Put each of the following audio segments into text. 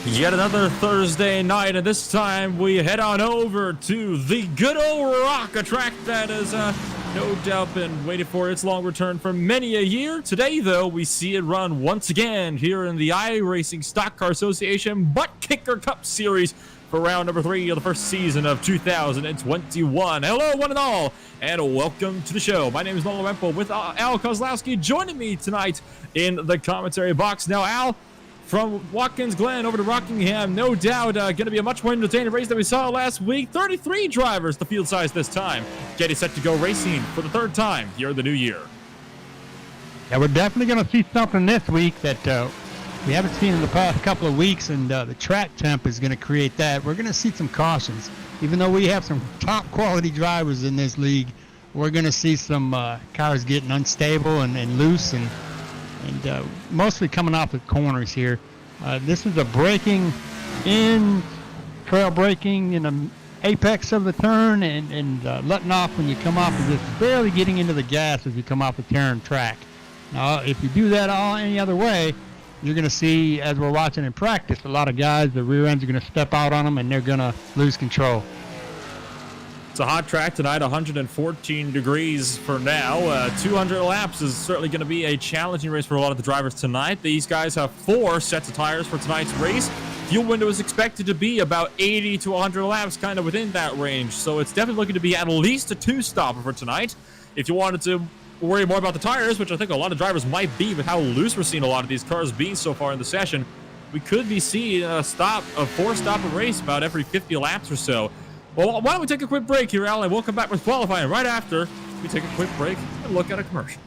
Yet another Thursday night, and this time we head on over to the good old Rock, a track that has no doubt been waiting for its long return for many a year. Today, though, we see it run once again here in the iRacing Stock Car Association ButtKicker Cup Series for round number 3 of the first season of 2021. Hello, one and all, and welcome to the show. My name is Nolan Wemple with Al Kozlowski joining me tonight in the commentary box. Now, Al, from Watkins Glen over to Rockingham, no doubt going to be a much more entertaining race than we saw last week. 33 drivers, the field size this time. Getting set to go racing for the third time here in the new year. Yeah, we're definitely going to see something this week that we haven't seen in the past couple of weeks, and the track temp is going to create that. We're going to see some cautions. Even though we have some top quality drivers in this league, we're going to see some cars getting unstable and loose and mostly coming off the corners here. This is a braking in, trail braking in the apex of the turn and letting off when you come off and just barely getting into the gas as you come off the turn track. Now, if you do that all any other way, you're going to see, as we're watching in practice, a lot of guys, the rear ends are going to step out on them and they're going to lose control. It's a hot track tonight, 114 degrees for now. 200 laps is certainly going to be a challenging race for a lot of the drivers tonight. These guys have 4 sets of tires for tonight's race. Fuel window is expected to be about 80 to 100 laps, kind of within that range. So it's definitely looking to be at least a 2-stopper for tonight. If you wanted to worry more about the tires, which I think a lot of drivers might be with how loose we're seeing a lot of these cars being so far in the session, we could be seeing a 4-stopper race about every 50 laps or so. Well, why don't we take a quick break here, Al, and we'll come back with qualifying right after we take a quick break and look at a commercial.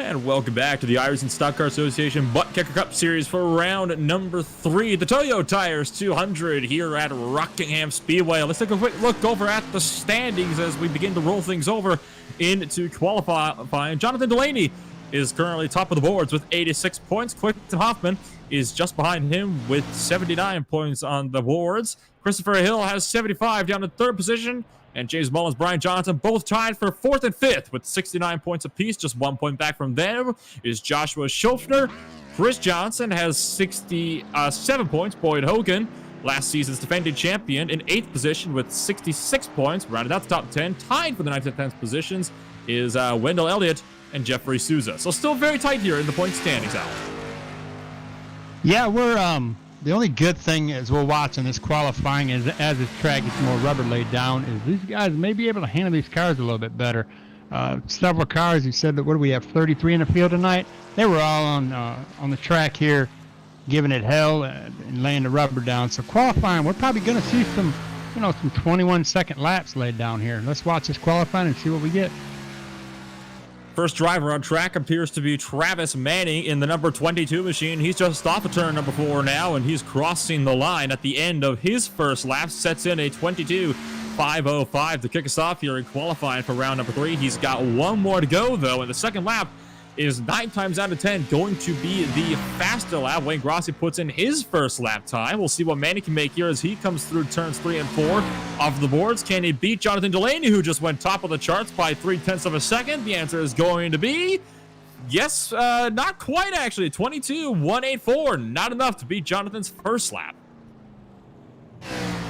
And welcome back to the iRacing Stock Car Association ButtKicker Cup Series for round number 3. The Toyo Tires 200 here at Rockingham Speedway. Let's take a quick look over at the standings as we begin to roll things over into qualifying. Jonathan Delaney is currently top of the boards with 86 points. Quinton Hoffman is just behind him with 79 points on the boards. Christopher Hill has 75 down in 3rd position. And James Mullins, Brian Johnson, both tied for 4th and 5th with 69 points apiece. Just 1 point back from them is Joshua Schofner. Chris Johnson has 67 points. Boyd Hogan, last season's defending champion, in 8th position with 66 points. Rounded out the top 10. Tied for the 9th and 10th positions is Wendell Elliott and Jeffrey Souza. So still very tight here in the point standings, Al. Yeah, we're the only good thing as we're watching this qualifying is as this track gets more rubber laid down is these guys may be able to handle these cars a little bit better. Several cars, you said that, what do we have, 33 in the field tonight? They were all on the track here giving it hell and laying the rubber down. So qualifying, we're probably going to see some 21-second laps laid down here. Let's watch this qualifying and see what we get. First driver on track appears to be Travis Manning in the number 22 machine. He's just off of turn number 4 now, and he's crossing the line at the end of his first lap. Sets in a 22.505 to kick us off here in qualifying for round number 3. He's got 1 more to go, though, and the second lap is 9 times out of 10 going to be the faster lap. Wayne Grossi puts in his first lap time. We'll see what Manny can make here as he comes through turns 3 and 4 off the boards. Can he beat Jonathan Delaney, who just went top of the charts by 0.3 of a second? The answer is going to be yes, not quite actually. 22.184, not enough to beat Jonathan's first lap.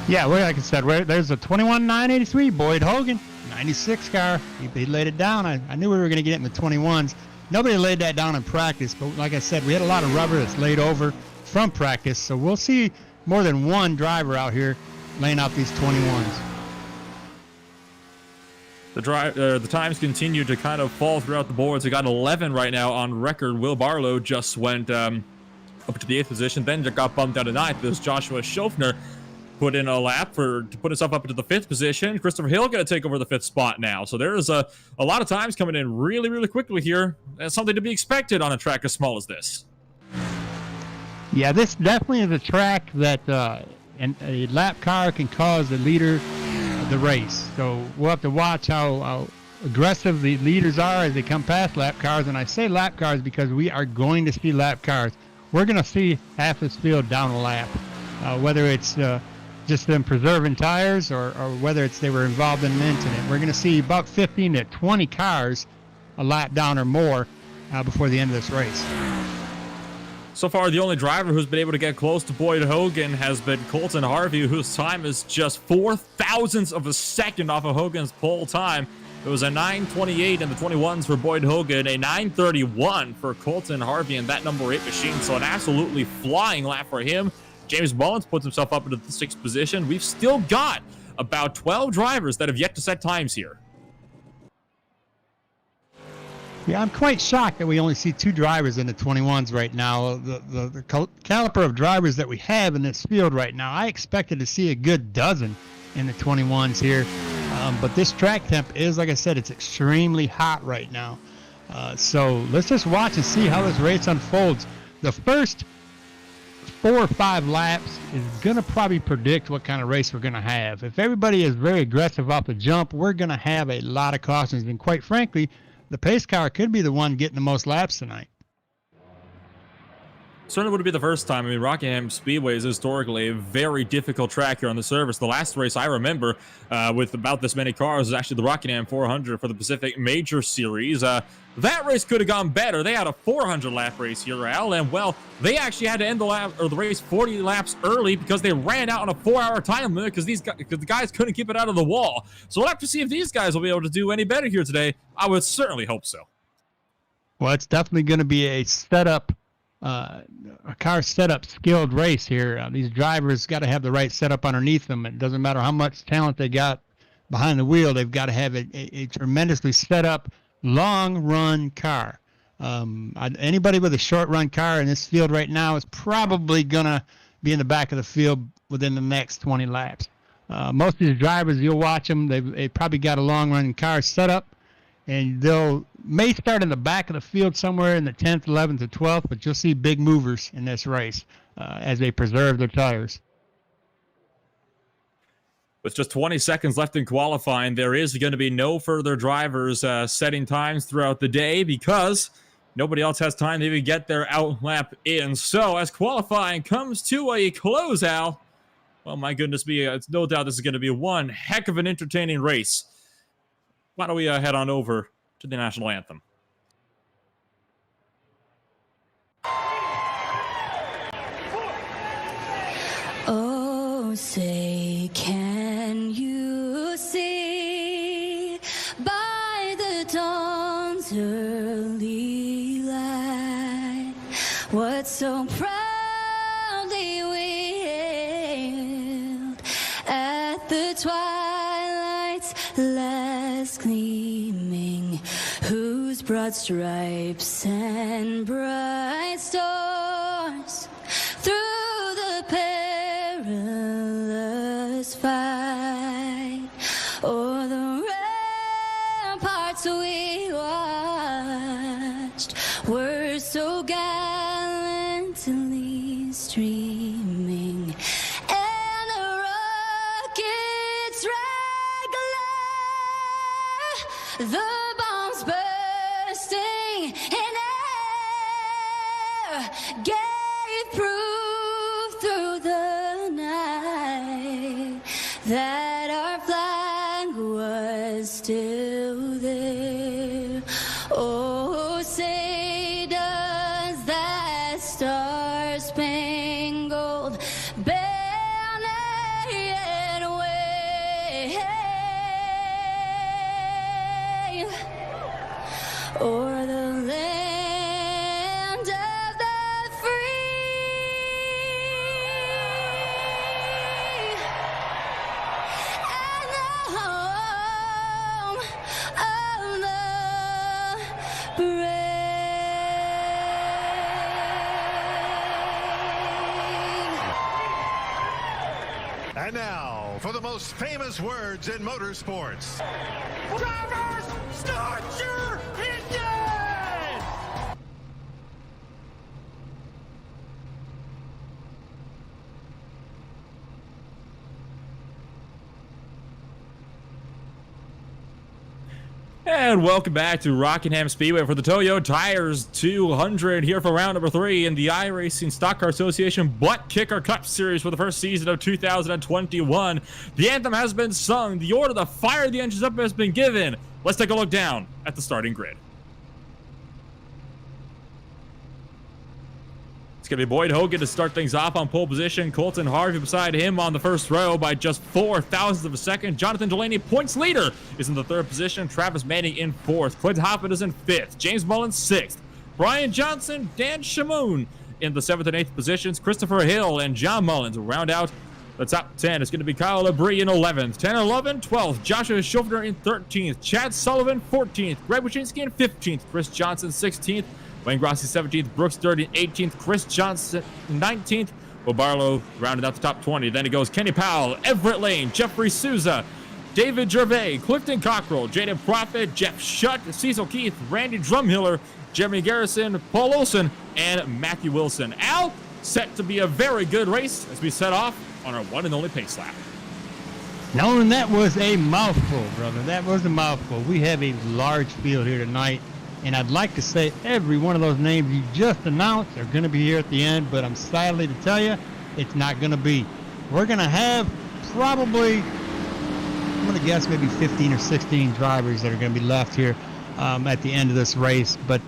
Yeah, well, like I said, there's a 21.983, Boyd Hogan. 96 car, he laid it down. I knew we were going to get it in the 21s. Nobody laid that down in practice, but like I said, we had a lot of rubber that's laid over from practice, so we'll see more than one driver out here laying out these 21s. The times continue to kind of fall throughout the boards. We got 11 right now on record. Will Barlow just went up to the 8th position, then got bumped down to 9th. There's Joshua Schofner put in a lap to put himself up into the 5th position. Christopher Hill going to take over the 5th spot now. So there's a lot of times coming in really, really quickly here. That's something to be expected on a track as small as this. Yeah, this definitely is a track that a lap car can cause the leader the race. So we'll have to watch how aggressive the leaders are as they come past lap cars. And I say lap cars because we are going to see lap cars. We're going to see half this field down a lap, whether it's just them preserving tires or whether it's they were involved in an incident. We're going to see about 15 to 20 cars a lap down or more before the end of this race. So far, the only driver who's been able to get close to Boyd Hogan has been Colton Harvey, whose time is just 0.04 of a second off of Hogan's pole time. It was a 9:28 in the 21s for Boyd Hogan, a 9:31 for Colton Harvey in that number 8 machine. So an absolutely flying lap for him. James Mullins puts himself up into the 6th position. We've still got about 12 drivers that have yet to set times here. Yeah, I'm quite shocked that we only see 2 drivers in the 21s right now. The caliber of drivers that we have in this field right now, I expected to see a good dozen in the 21s here. But this track temp is, like I said, it's extremely hot right now. So let's just watch and see how this race unfolds. The first 4 or 5 laps is going to probably predict what kind of race we're going to have. If everybody is very aggressive off the jump, we're going to have a lot of cautions. And quite frankly, the pace car could be the one getting the most laps tonight. Certainly wouldn't be the first time. I mean, Rockingham Speedway is historically a very difficult track here on the surface. The last race I remember with about this many cars is actually the Rockingham 400 for the Pacific Major Series. That race could have gone better. They had a 400-lap race here, Al, and, well, they actually had to end the race 40 laps early because they ran out on a 4-hour time limit because the guys couldn't keep it out of the wall. So we'll have to see if these guys will be able to do any better here today. I would certainly hope so. Well, it's definitely going to be a setup. A car setup skilled race here. These drivers got to have the right setup underneath them. It doesn't matter how much talent they got behind the wheel. They've got to have a tremendously set up long run car. Anybody with a short run car in this field right now is probably gonna be in the back of the field within the next 20 laps. Most of these drivers, you'll watch them, they probably got a long run car set up, and may start in the back of the field somewhere in the 10th, 11th, or 12th, but you'll see big movers in this race as they preserve their tires. With just 20 seconds left in qualifying, there is going to be no further drivers setting times throughout the day because nobody else has time to even get their out lap in. So as qualifying comes to a close, Al, well, my goodness me, it's no doubt this is going to be one heck of an entertaining race. Why don't we head on over to the national anthem? Oh, say, can you see by the dawn's early light what so proudly we hailed at the twilight's last gleaming, whose broad stripes and bright stars through the perilous fight o'er the ramparts we watched were so gallantly streaming, and the rockets' red glare, the bombs bursting in air, gave proof through the night that our flag was still there. Oh, say does that star-spangled banner yet or the land of the free. And the home of the brave. And now, for the most famous words in motorsports. Drivers, start your engine! And welcome back to Rockingham Speedway for the Toyo Tires 200 here for round number 3 in the iRacing Stock Car Association ButtKicker Cup Series for the first season of 2021. The anthem has been sung. The order to fire the engines up has been given. Let's take a look down at the starting grid. It's going to be Boyd Hogan to start things off on pole position. Colton Harvey beside him on the first row by just 0.04 of a second. Jonathan Delaney, points leader, is in the 3rd position. Travis Manning in 4th. Clint Hoffman is in 5th. James Mullins 6th. Brian Johnson, Dan Shamoon in the 7th and 8th positions. Christopher Hill and John Mullins will round out the top 10. It's going to be Kyle Labrie in 11th. 10, 11, 12th. Joshua Schofner in 13th. Chad Sullivan 14th. Greg Wyszynski in 15th. Chris Johnson 16th. Wayne Grossi 17th, Brooks Durden 18th, Chris Johnson 19th. Will Barlow rounded out the top 20. Then it goes Kenny Powell, Everett Lane, Jeffrey Souza, David Gervais, Clifton Cockrell, Jaden Profit, Jeff Shutt, Cecil Keith, Randy Drumhiller, Jeremy Garrison, Paul Olson, and Matthew Wilson. Al, set to be a very good race as we set off on our one and only pace lap. Nolan, that was a mouthful, brother. That was a mouthful. We have a large field here tonight. And I'd like to say every one of those names you just announced are going to be here at the end, but I'm sadly to tell you, it's not going to be. We're going to have probably, I'm going to guess maybe 15 or 16 drivers that are going to be left here at the end of this race, but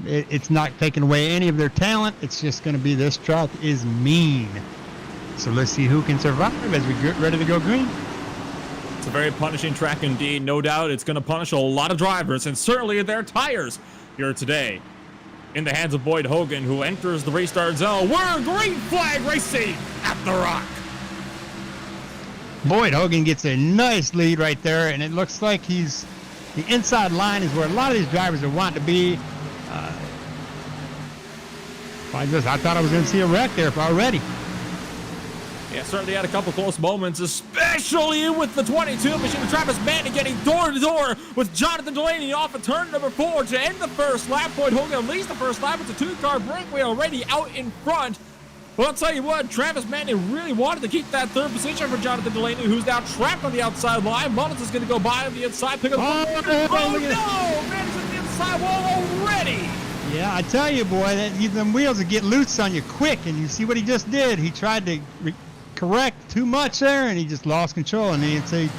it's not taking away any of their talent. It's just going to be this track is mean. So let's see who can survive as we get ready to go green. It's a very punishing track indeed. No doubt it's going to punish a lot of drivers and certainly their tires here today. In the hands of Boyd Hogan, who enters the restart zone. We're green flag racing at the Rock. Boyd Hogan gets a nice lead right there, and it looks like he's the inside line is where a lot of these drivers are wanting to be. I thought I was going to see a wreck there already. Yeah, certainly had a couple close moments, especially with the 22 machine of Travis Manning getting door to door with Jonathan Delaney off of turn number 4 to end the first lap. Boyd Hogan leads the first lap. It's a 2-car breakaway already out in front. But I'll tell you what, Travis Manning really wanted to keep that 3rd position for Jonathan Delaney, who's now trapped on the outside line. Mullins is going to go by on the inside, pick up the no! Manning's at the inside wall already! Yeah, I tell you, boy, them wheels will get loose on you quick, and you see what he just did. He tried to correct too much there, and he just lost control, and it's a...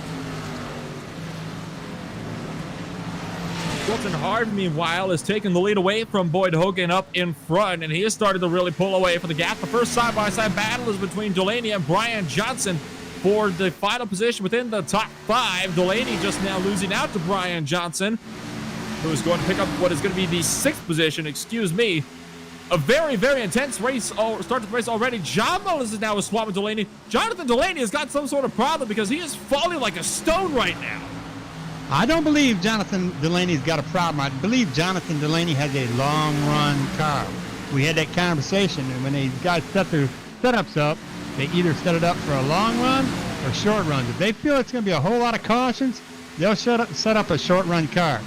Colton Harvey, meanwhile, is taking the lead away from Boyd Hogan up in front, and he has started to really pull away for the gap. The first side-by-side battle is between Delaney and Brian Johnson for the final position within the top 5. Delaney just now losing out to Brian Johnson, who is going to pick up what is going to be the 6th position, excuse me. A very, very intense race, start to the race already. John Mullins is now swapping Delaney. Jonathan Delaney has got some sort of problem because he is falling like a stone right now. I don't believe Jonathan Delaney's got a problem. I believe Jonathan Delaney has a long-run car. We had that conversation, and when they got set their setups up, they either set it up for a long run or short runs. If they feel it's going to be a whole lot of cautions, they'll set up a short-run car.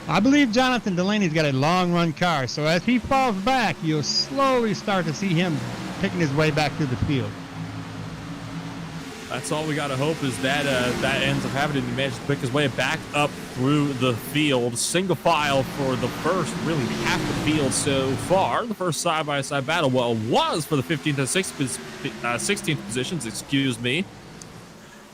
I believe Jonathan Delaney's got a long-run car, so as he falls back, you'll slowly start to see him picking his way back through the field. That's all we got to hope is that that ends up happening. He managed to pick his way back up through the field. Single file for the first, really half the field so far. The first side-by-side battle, well, was for the 15th and 16th positions, excuse me.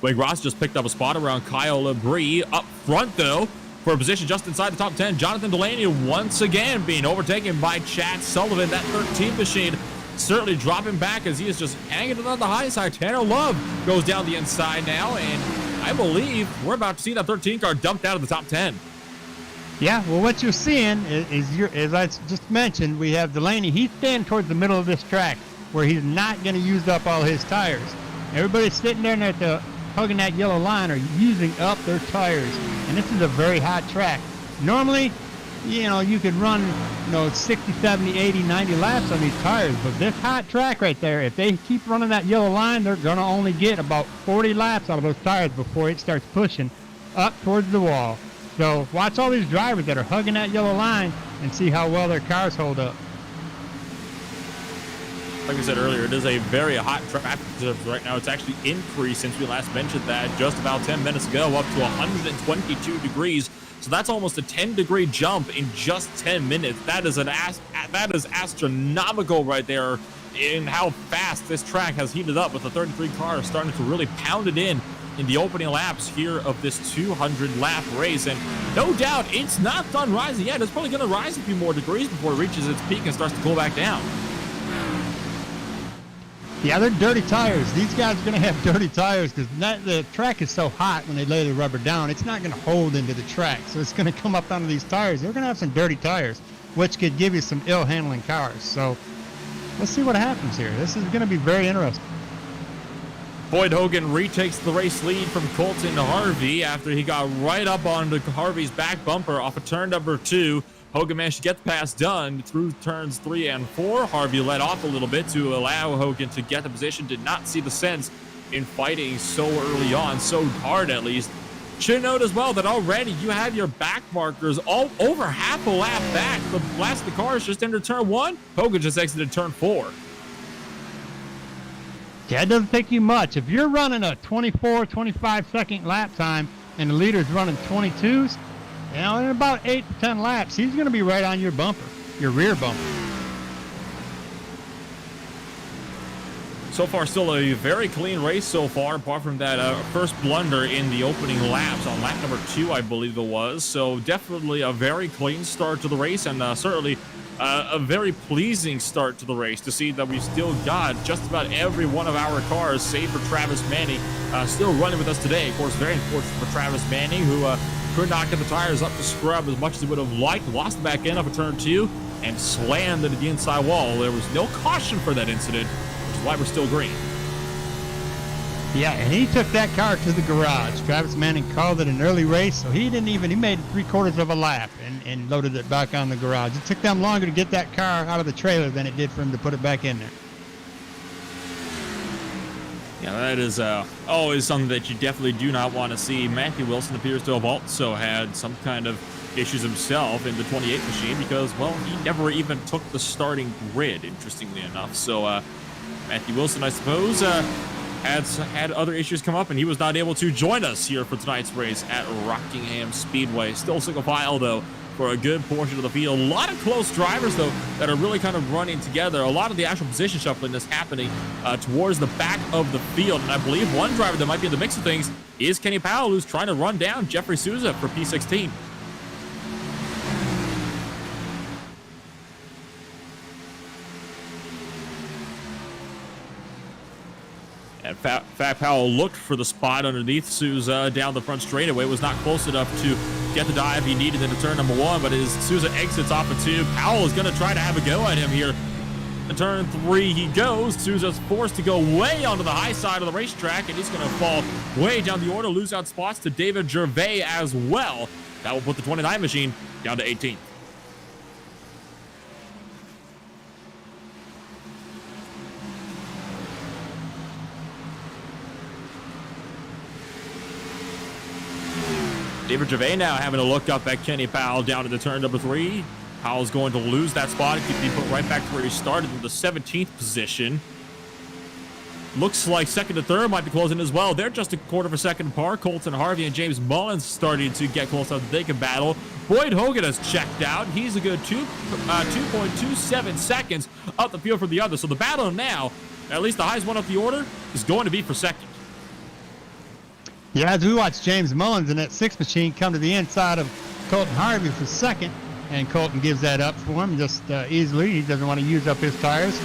Wayne Ross just picked up a spot around Kyle Labrie. Up front, though, for a position just inside the top 10. Jonathan Delaney once again being overtaken by Chad Sullivan. That 13th machine certainly dropping back as he is just hanging it on the high side. Tanner Love goes down the inside now, and I believe we're about to see that 13 car dumped out of the top 10. Yeah, well, what you're seeing as I just mentioned, we have Delaney. He's standing towards the middle of this track where he's not going to use up all his tires. Everybody's sitting there and hugging that yellow line are using up their tires. And this is a very hot track. Normally, you know, you could run, 60, 70, 80, 90 laps on these tires. But this hot track right there, if they keep running that yellow line, they're going to only get about 40 laps out of those tires before it starts pushing up towards the wall. So watch all these drivers that are hugging that yellow line and see how well their cars hold up. Like we said earlier, it is a very hot track. Right now, it's actually increased since we last mentioned that just about 10 minutes ago, up to 122 degrees. So that's almost a 10-degree jump in just 10 minutes. That is astronomical right there in how fast this track has heated up, with the 33 cars starting to really pound it in the opening laps here of this 200-lap race. And no doubt, it's not done rising yet. It's probably going to rise a few more degrees before it reaches its peak and starts to cool back down. Yeah, they're dirty tires. These guys are going to have dirty tires because the track is so hot when they lay the rubber down. It's not going to hold into the track, so it's going to come up onto these tires. They're going to have some dirty tires, which could give you some ill-handling cars. So let's see what happens here. This is going to be very interesting. Boyd Hogan retakes the race lead from Colton Harvey after he got right up onto Harvey's back bumper off of turn number 2. Hogan managed to get the pass done through turns 3 and 4. Harvey let off a little bit to allow Hogan to get the position. Did not see the sense in fighting so early on, so hard at least. Should note as well that already you have your back markers all over half a lap back. The last of the cars just entered turn 1. Hogan just exited turn 4. Yeah, it doesn't take you much. If you're running a 24, 25-second lap time and the leader's running 22s, in about 8 to 10 laps, he's going to be right on your bumper, your rear bumper. So far, still a very clean race so far, apart from that first blunder in the opening laps on lap number 2, I believe it was. So definitely a very clean start to the race, and certainly a very pleasing start to the race to see that we've still got just about every one of our cars, save for Travis Manning, still running with us today. Of course, very unfortunate for Travis Manning, who could not get the tires up to scrub as much as he would have liked. Lost the back end off of turn 2 and slammed into the inside wall. There was no caution for that incident, which is why we're still green. Yeah, and he took that car to the garage. Travis Manning called it an early race, so he made 3/4 of a lap and loaded it back on the garage. It took them longer to get that car out of the trailer than it did for him to put it back in there. Yeah, that is always something that you definitely do not want to see. Matthew Wilson appears to have also had some kind of issues himself in the 28 machine because, well, he never even took the starting grid, interestingly enough. So Matthew Wilson, I suppose, had other issues come up, and he was not able to join us here for tonight's race at Rockingham Speedway. Still single file, though, for a good portion of the field. A lot of close drivers, though, that are really kind of running together. A lot of the actual position shuffling is happening towards the back of the field, and I believe one driver that might be in the mix of things is Kenny Powell, who's trying to run down Jeffrey Souza for P16. And Fat Powell looked for the spot underneath Souza down the front straightaway. Was not close enough to get the dive he needed into turn number 1, but as Souza exits off of 2, Powell is going to try to have a go at him here. In turn 3 he goes. Souza's forced to go way onto the high side of the racetrack, and he's going to fall way down the order, lose out spots to David Gervais as well. That will put the 29 machine down to 18th. David Gervais now having to look up at Kenny Powell down to the turn number 3. Powell's going to lose that spot. He could be put right back to where he started in the 17th position. Looks like second to third might be closing as well. They're just a quarter of a second apart. Colton Harvey and James Mullins starting to get close enough that they can battle. Boyd Hogan has checked out. He's a good 2.27 seconds up the field from the other. So the battle now, at least the highest one up the order, is going to be for second. Yeah, as we watch James Mullins in that 6 machine come to the inside of Colton Harvey for second, and Colton gives that up for him just easily. He doesn't want to use up his tires.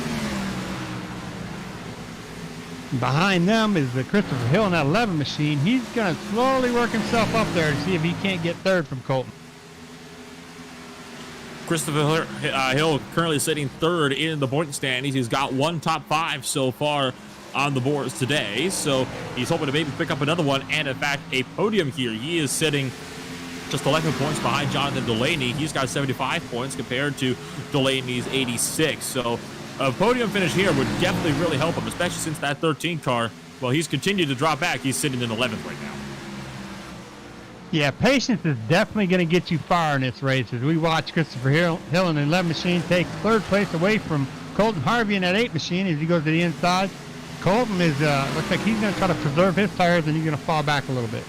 Behind them is the Christopher Hill in that 11 machine. He's going to slowly work himself up there to see if he can't get third from Colton. Christopher Hill currently sitting third in the point standings. He's got one top 5 so far on the boards today, so he's hoping to maybe pick up another one, and in fact a podium here. He is sitting just 11 points behind Jonathan Delaney. He's got 75 points compared to Delaney's 86, so a podium finish here would definitely really help him, especially since that 13 car, well, he's continued to drop back. He's sitting in 11th right now. Yeah, patience is definitely going to get you far in this race. As we watch Christopher Hill in the 11 machine take third place away from Colton Harvey in that 8 machine as he goes to the inside. Colton is looks like he's going to try to preserve his tires, and he's going to fall back a little bit.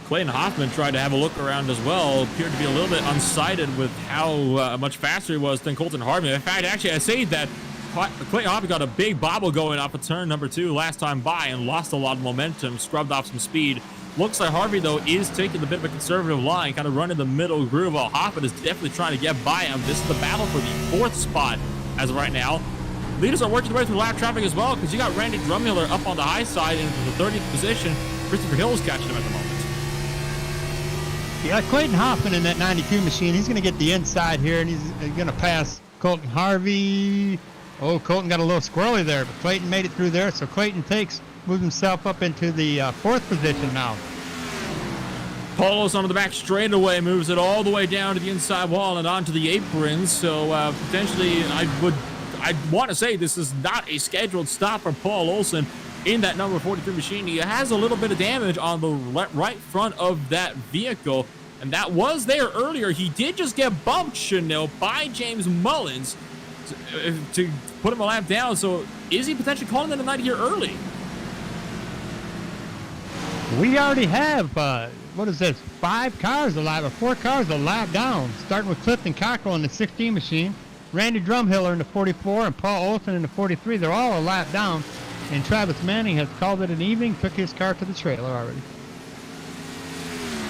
Clayton Hoffman tried to have a look around as well. Appeared to be a little bit unsighted with how much faster he was than Colton Harvey. In fact, actually, I say that Clayton Hoffman got a big bobble going off of turn number 2 last time by and lost a lot of momentum, scrubbed off some speed. Looks like Harvey, though, is taking a bit of a conservative line, kind of running the middle groove, while Hoffman is definitely trying to get by him. This is the battle for the 4th spot as of right now. Leaders are working their way through lap traffic as well, because you got Randy Drumheller up on the high side into the 30th position. Christopher Hill is catching him at the moment. Yeah, Clayton Hoffman in that 92 machine, he's going to get the inside here, and he's going to pass Colton Harvey. Oh, Colton got a little squirrely there, but Clayton made it through there, so Clayton moves himself up into the 4th position now. Paulos onto the back straightaway, moves it all the way down to the inside wall and onto the apron. So potentially, I'd want to say this is not a scheduled stop for Paul Olsen in that number 43 machine. He has a little bit of damage on the right front of that vehicle, and that was there earlier. He did just get bumped, Chanel, by James Mullins to put him a lap down. So is he potentially calling it a night here early? We already have, what is this, 5 cars alive, or 4 cars a lap down, starting with Clifton Cockrell in the 16 machine, Randy Drumheller in the 44, and Paul Olsen in the 43. They're all a lap down, and Travis Manning has called it an evening, took his car to the trailer already.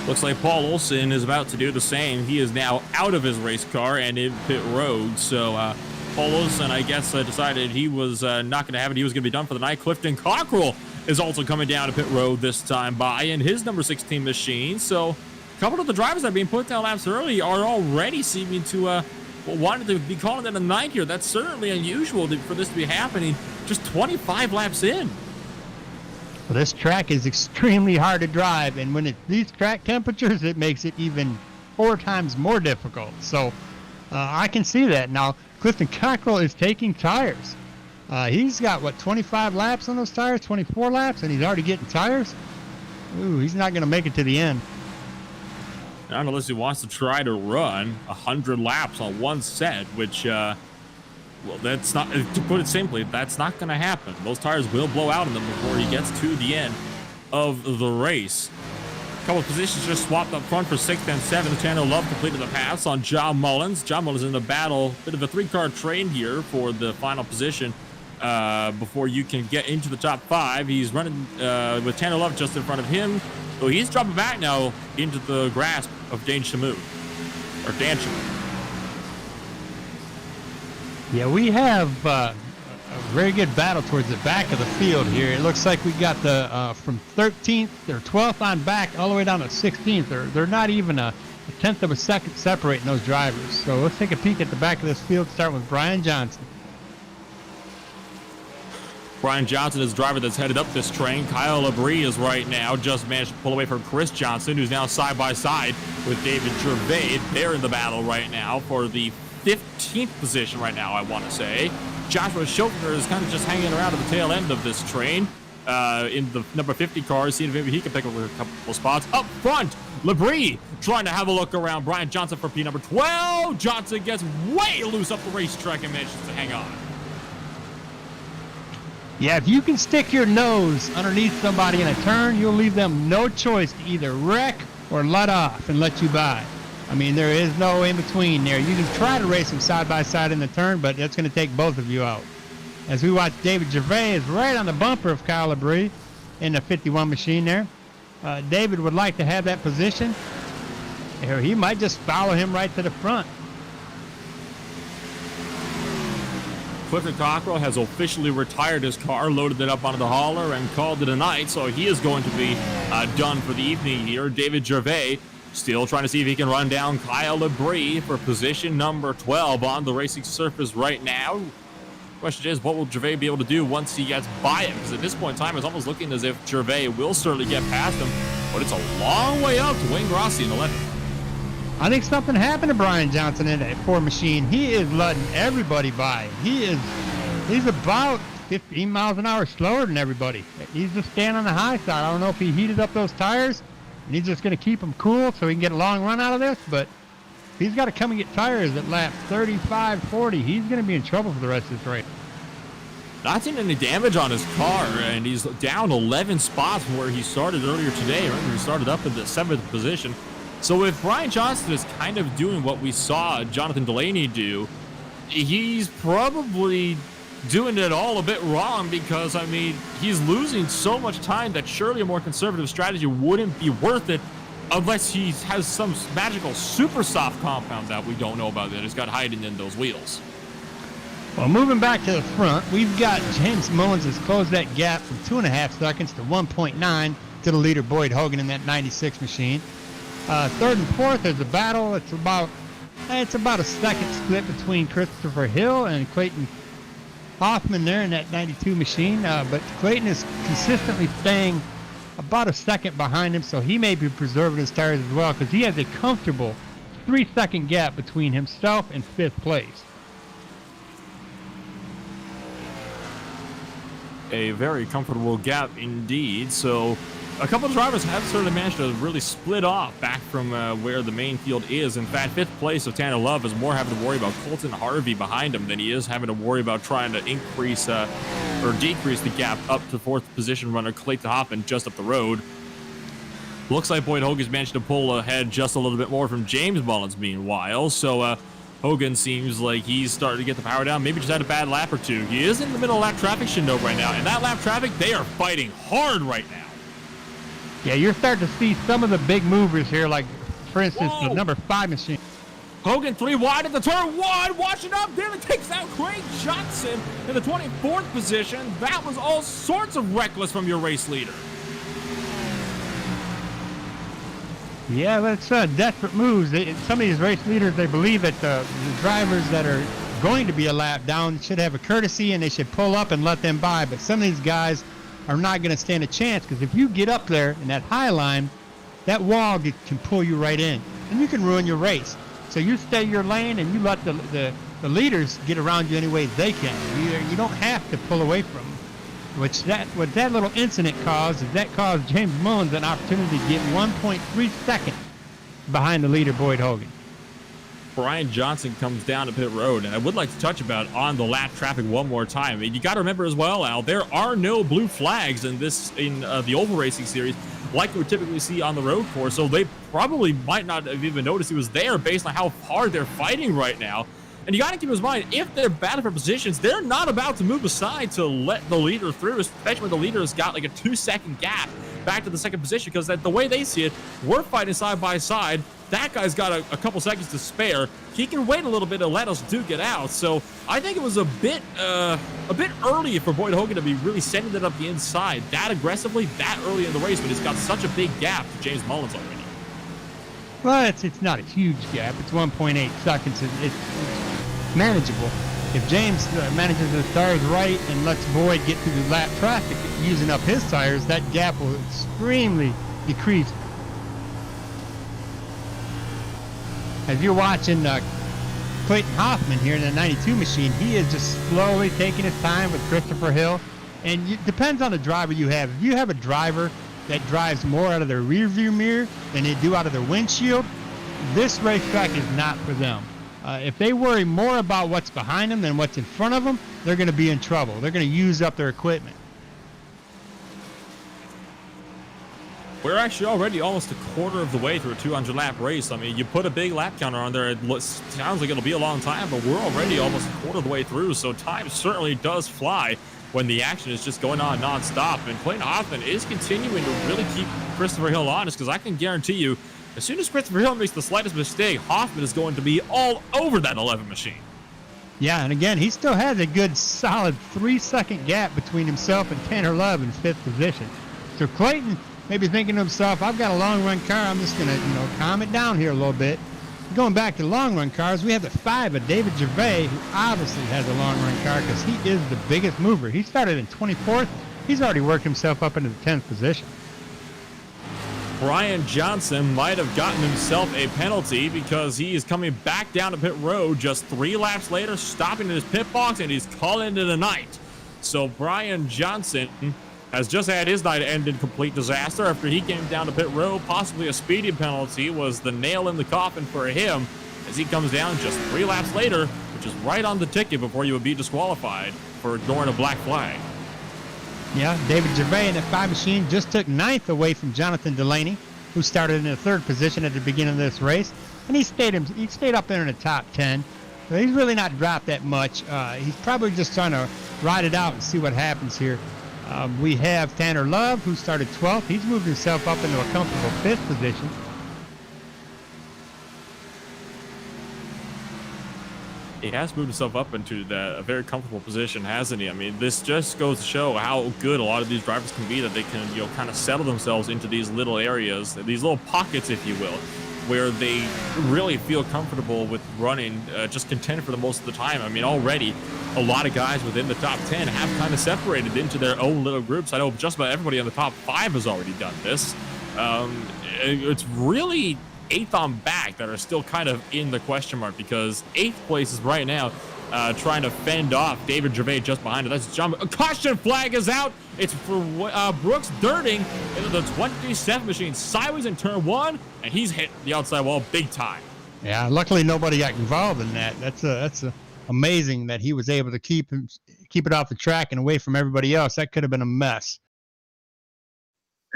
Looks like Paul Olsen is about to do the same. He is now out of his race car and in pit road. So Paul Olsen, I guess, decided he was not going to have it. He was going to be done for the night. Clifton Cockrell is also coming down to pit road this time by in his number 16 machine. So a couple of the drivers that are being put down laps early are already seeming to wanted to be calling it a night here. That's certainly unusual for this to be happening just 25 laps in. Well, this track is extremely hard to drive, and when it's these track temperatures, it makes it even 4 times more difficult. So I can see that. Now, Clifton Cockrell is taking tires. He's got, 25 laps on those tires, 24 laps, and he's already getting tires? Ooh, he's not going to make it to the end. Not unless he wants to try to run 100 laps on one set, which, well, that's not, to put it simply, that's not going to happen. Those tires will blow out on them before he gets to the end of the race. A couple of positions just swapped up front for 6th and 7th. Tanner Love completed the pass on John Mullins. John Mullins in the battle, bit of a 3-car train here for the final position. Before you can get into the top 5. He's running with Tanner Love just in front of him. So he's dropping back now into the grasp of Dan Shamoon. Or Dan Shamoon. Yeah, we have a very good battle towards the back of the field here. It looks like we got the from 13th or 12th on back all the way down to 16th. They're not even a 1/10 of a second separating those drivers. So let's take a peek at the back of this field, starting with Brian Johnson. Brian Johnson is the driver that's headed up this train. Kyle Labrie is right now just managed to pull away from Chris Johnson, who's now side by side with David Gervais. They're in the battle right now for the 15th position right now, I want to say. Joshua Schofner is kind of just hanging around at the tail end of this train in the number 50 car, seeing if maybe he can pick up a couple spots. Up front, Labrie trying to have a look around. Brian Johnson for P number 12. Johnson gets way loose up the racetrack and manages to hang on. Yeah, if you can stick your nose underneath somebody in a turn, you'll leave them no choice to either wreck or let off and let you by. I mean, there is no in-between there. You can try to race them side by side in the turn, but that's going to take both of you out. As we watch David Gervais is right on the bumper of Kyle Labrie in the 51 machine there. David would like to have that position. Or he might just follow him right to the front. Clifton Cockrell has officially retired his car, loaded it up onto the hauler, and called it a night, so he is going to be done for the evening here. David Gervais Still trying to see if he can run down Kyle Labrie for position number 12 on the racing surface right now. Question is, what will Gervais be able to do once he gets by him? Because at this point in time, it's almost looking as if Gervais will certainly get past him, but it's a long way up to Wayne Grossi in 11th. I think something happened to Brian Johnson in that Ford machine. He is letting everybody by. He's about 15 miles an hour slower than everybody. He's just standing on the high side. I don't know if he heated up those tires and he's just going to keep them cool so he can get a long run out of this, but if he's got to come and get tires at lap 35, 40, he's going to be in trouble for the rest of this race. Not seeing any damage on his car, and he's down 11 spots from where he started earlier today. Remember, he started up in the 7th position. So if Brian Johnson is kind of doing what we saw Jonathan Delaney do, he's probably doing it all a bit wrong because, I mean, he's losing so much time that surely a more conservative strategy wouldn't be worth it unless he has some magical super soft compound that we don't know about that he's got hiding in those wheels. Well, moving back to the front, we've got James Mullins has closed that gap from 2.5 seconds to 1.9 to the leader Boyd Hogan in that 96 machine. Third and fourth, there's a battle. It's about a second split between Christopher Hill and Clayton Hoffman there in that 92 machine. But Clayton is consistently staying about a second behind him, so he may be preserving his tires as well because he has a comfortable 3-second gap between himself and 5th place. A very comfortable gap indeed. So a couple of drivers have certainly managed to really split off back from where the main field is. In fact, 5th place of Tanner Love is more having to worry about Colton Harvey behind him than he is having to worry about trying to increase or decrease the gap up to 4th position runner Clayton Hoffman just up the road. Looks like Boyd Hogan's managed to pull ahead just a little bit more from James Mullins meanwhile. So Hogan seems like he's starting to get the power down. Maybe just had a bad lap or two. He is in the middle of lap traffic, Shindo, right now. And that lap traffic, they are fighting hard right now. Yeah, you're starting to see some of the big movers here, like, for instance, the number 5 machine. Hogan 3 wide at the turn 1. Watch it up. Nearly takes out Craig Johnson in the 24th position. That was all sorts of reckless from your race leader. Yeah, that's desperate moves. Some of these race leaders, they believe that the drivers that are going to be a lap down should have a courtesy and they should pull up and let them by. But some of these guys are not going to stand a chance because if you get up there in that high line, that wall can pull you right in and you can ruin your race. So you stay your lane and you let the leaders get around you any way they can. You don't have to pull away from them. What that little incident caused is that caused James Mullins an opportunity to get 1.3 seconds behind the leader Boyd Hogan. Brian Johnson comes down to pit road, and I would like to touch about on the lap traffic one more time. I mean, you got to remember as well, Al, there are no blue flags in the oval racing series like we typically see on the road course, so they probably might not have even noticed he was there based on how hard they're fighting right now. And you got to keep in mind, if they're battling for positions, they're not about to move aside to let the leader through, especially when the leader has got like a 2-second gap back to the second position, because the way they see it, we're fighting side by side. That guy's got a couple seconds to spare. He can wait a little bit to let us duke it out. So I think it was a bit early for Boyd Hogan to be really sending it up the inside that aggressively, that early in the race, but he's got such a big gap to James Mullins already. Well, it's not a huge gap. It's 1.8 seconds. It's manageable. If James manages his tires right and lets Boyd get through the lap traffic using up his tires, that gap will extremely decrease. As you're watching Clayton Hoffman here in the 92 machine, he is just slowly taking his time with Christopher Hill. And it depends on the driver you have. If you have a driver that drives more out of their rear view mirror than they do out of their windshield, this racetrack is not for them. If they worry more about what's behind them than what's in front of them, they're going to be in trouble. They're going to use up their equipment. We're actually already almost a quarter of the way through a 200-lap race. I mean, you put a big lap counter on there, it sounds like it'll be a long time, but we're already almost a quarter of the way through, so time certainly does fly when the action is just going on nonstop. And Clayton Hoffman is continuing to really keep Christopher Hill honest, because I can guarantee you, as soon as Christopher Hill makes the slightest mistake, Hoffman is going to be all over that 11 machine. Yeah, and again, he still has a good solid 3-second gap between himself and Tanner Love in 5th position. So Clayton maybe thinking to himself, I've got a long run car. I'm just going to, calm it down here a little bit. Going back to long run cars, we have the 5 of David Gervais, who obviously has a long run car because he is the biggest mover. He started in 24th. He's already worked himself up into the 10th position. Brian Johnson might have gotten himself a penalty because he is coming back down to pit road just 3 laps later, stopping in his pit box, and he's calling it a night. So Brian Johnson has just had his night end in complete disaster after he came down to pit road. Possibly a speeding penalty was the nail in the coffin for him as he comes down just 3 laps later, which is right on the ticket before you would be disqualified for ignoring a black flag. Yeah, David Gervais in the 5 machine just took 9th away from Jonathan Delaney, who started in the 3rd position at the beginning of this race, and he stayed up there in the top 10. So he's really not dropped that much. He's probably just trying to ride it out and see what happens here. We have Tanner Love, who started 12th. He's moved himself up into a comfortable 5th position. He has moved himself up into a very comfortable position, hasn't he? I mean, this just goes to show how good a lot of these drivers can be, that they can, kind of settle themselves into these little areas, these little pockets, if you will, where they really feel comfortable with running, just content for the most of the time. I mean, already a lot of guys within the top 10 have kind of separated into their own little groups. I know just about everybody in the top 5 has already done this. It's really 8th on back that are still kind of in the question mark, because 8th place is right now trying to fend off David Gervais just behind it. That's John. A caution flag is out. It's for Brooks Dirting into the 27 machine sideways in turn 1, and he's hit the outside wall big time. Yeah, luckily nobody got involved in that. That's amazing that he was able to keep it off the track and away from everybody else. That could have been a mess.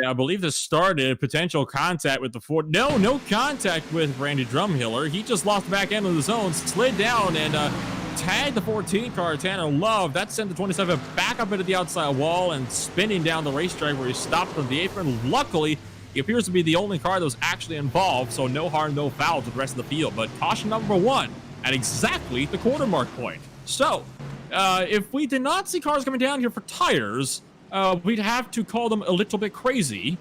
I believe this started potential contact with the Ford. No contact with Randy Drumhiller. He just lost the back end of the zone, slid down, and tagged the 14 car, Tanner Love. That sent the 27 back up into the outside wall and spinning down the racetrack where he stopped on the apron. Luckily, he appears to be the only car that was actually involved, so no harm, no foul to the rest of the field. But caution number 1 at exactly the quarter mark point. So, if we did not see cars coming down here for tires, we'd have to call them a little bit crazy.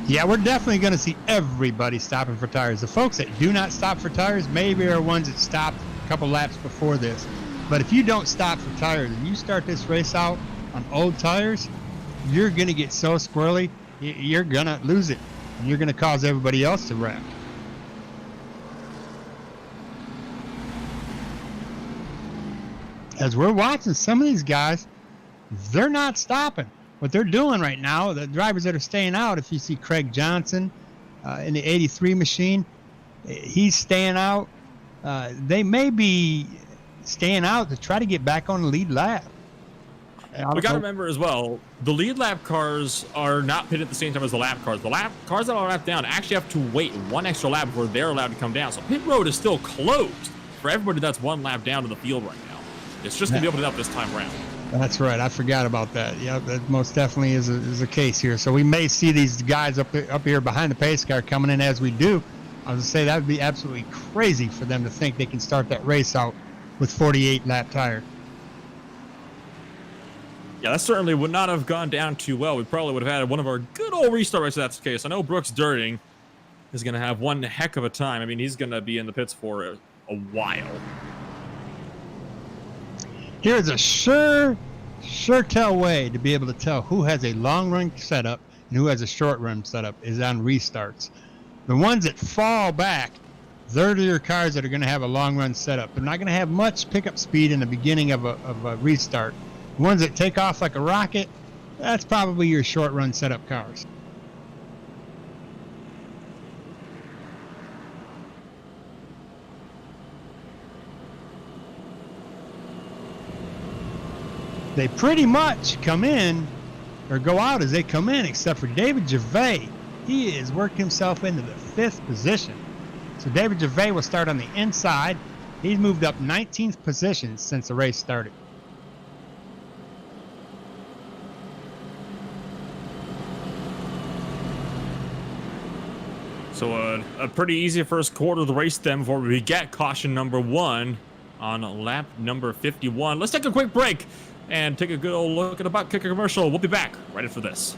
Yeah, we're definitely going to see everybody stopping for tires. The folks that do not stop for tires maybe are ones that stopped a couple laps before this. But if you don't stop for tires and you start this race out on old tires, you're going to get so squirrely, you're going to lose it. And you're going to cause everybody else to wreck. As we're watching some of these guys, they're not stopping. What they're doing right now, the drivers that are staying out, if you see Craig Johnson in the 83 machine, he's staying out. They may be staying out to try to get back on the lead lap. We got to remember as well, the lead lap cars are not pitted at the same time as the lap cars. The lap cars that are lapped down actually have to wait 1 extra lap before they're allowed to come down. So pit road is still closed for everybody that's 1 lap down to the field right now. It's just going to be opened up this time around. That's right. I forgot about that. Yeah, that most definitely is a case here. So we may see these guys up here behind the pace car coming in as we do. I was going to say that would be absolutely crazy for them to think they can start that race out with 48 lap tire. Yeah, that certainly would not have gone down too well. We probably would have had one of our good old restart races if that's the case. I know Brooks Dirting is going to have one heck of a time. I mean, he's going to be in the pits for a while. Here's a sure tell way to be able to tell who has a long run setup and who has a short run setup is on restarts. The ones that fall back, they're your cars that are going to have a long run setup. They're not going to have much pickup speed in the beginning of a restart. The ones that take off like a rocket, that's probably your short run setup cars. They pretty much come in or go out as they come in, except for David Gervais. He has worked himself into the 5th position. So David Gervais will start on the inside. He's moved up 19th position since the race started. So a pretty easy first quarter of the race then before we get caution number 1 on lap number 51. Let's take a quick break and take a good old look at a ButtKicker commercial. We'll be back right after this.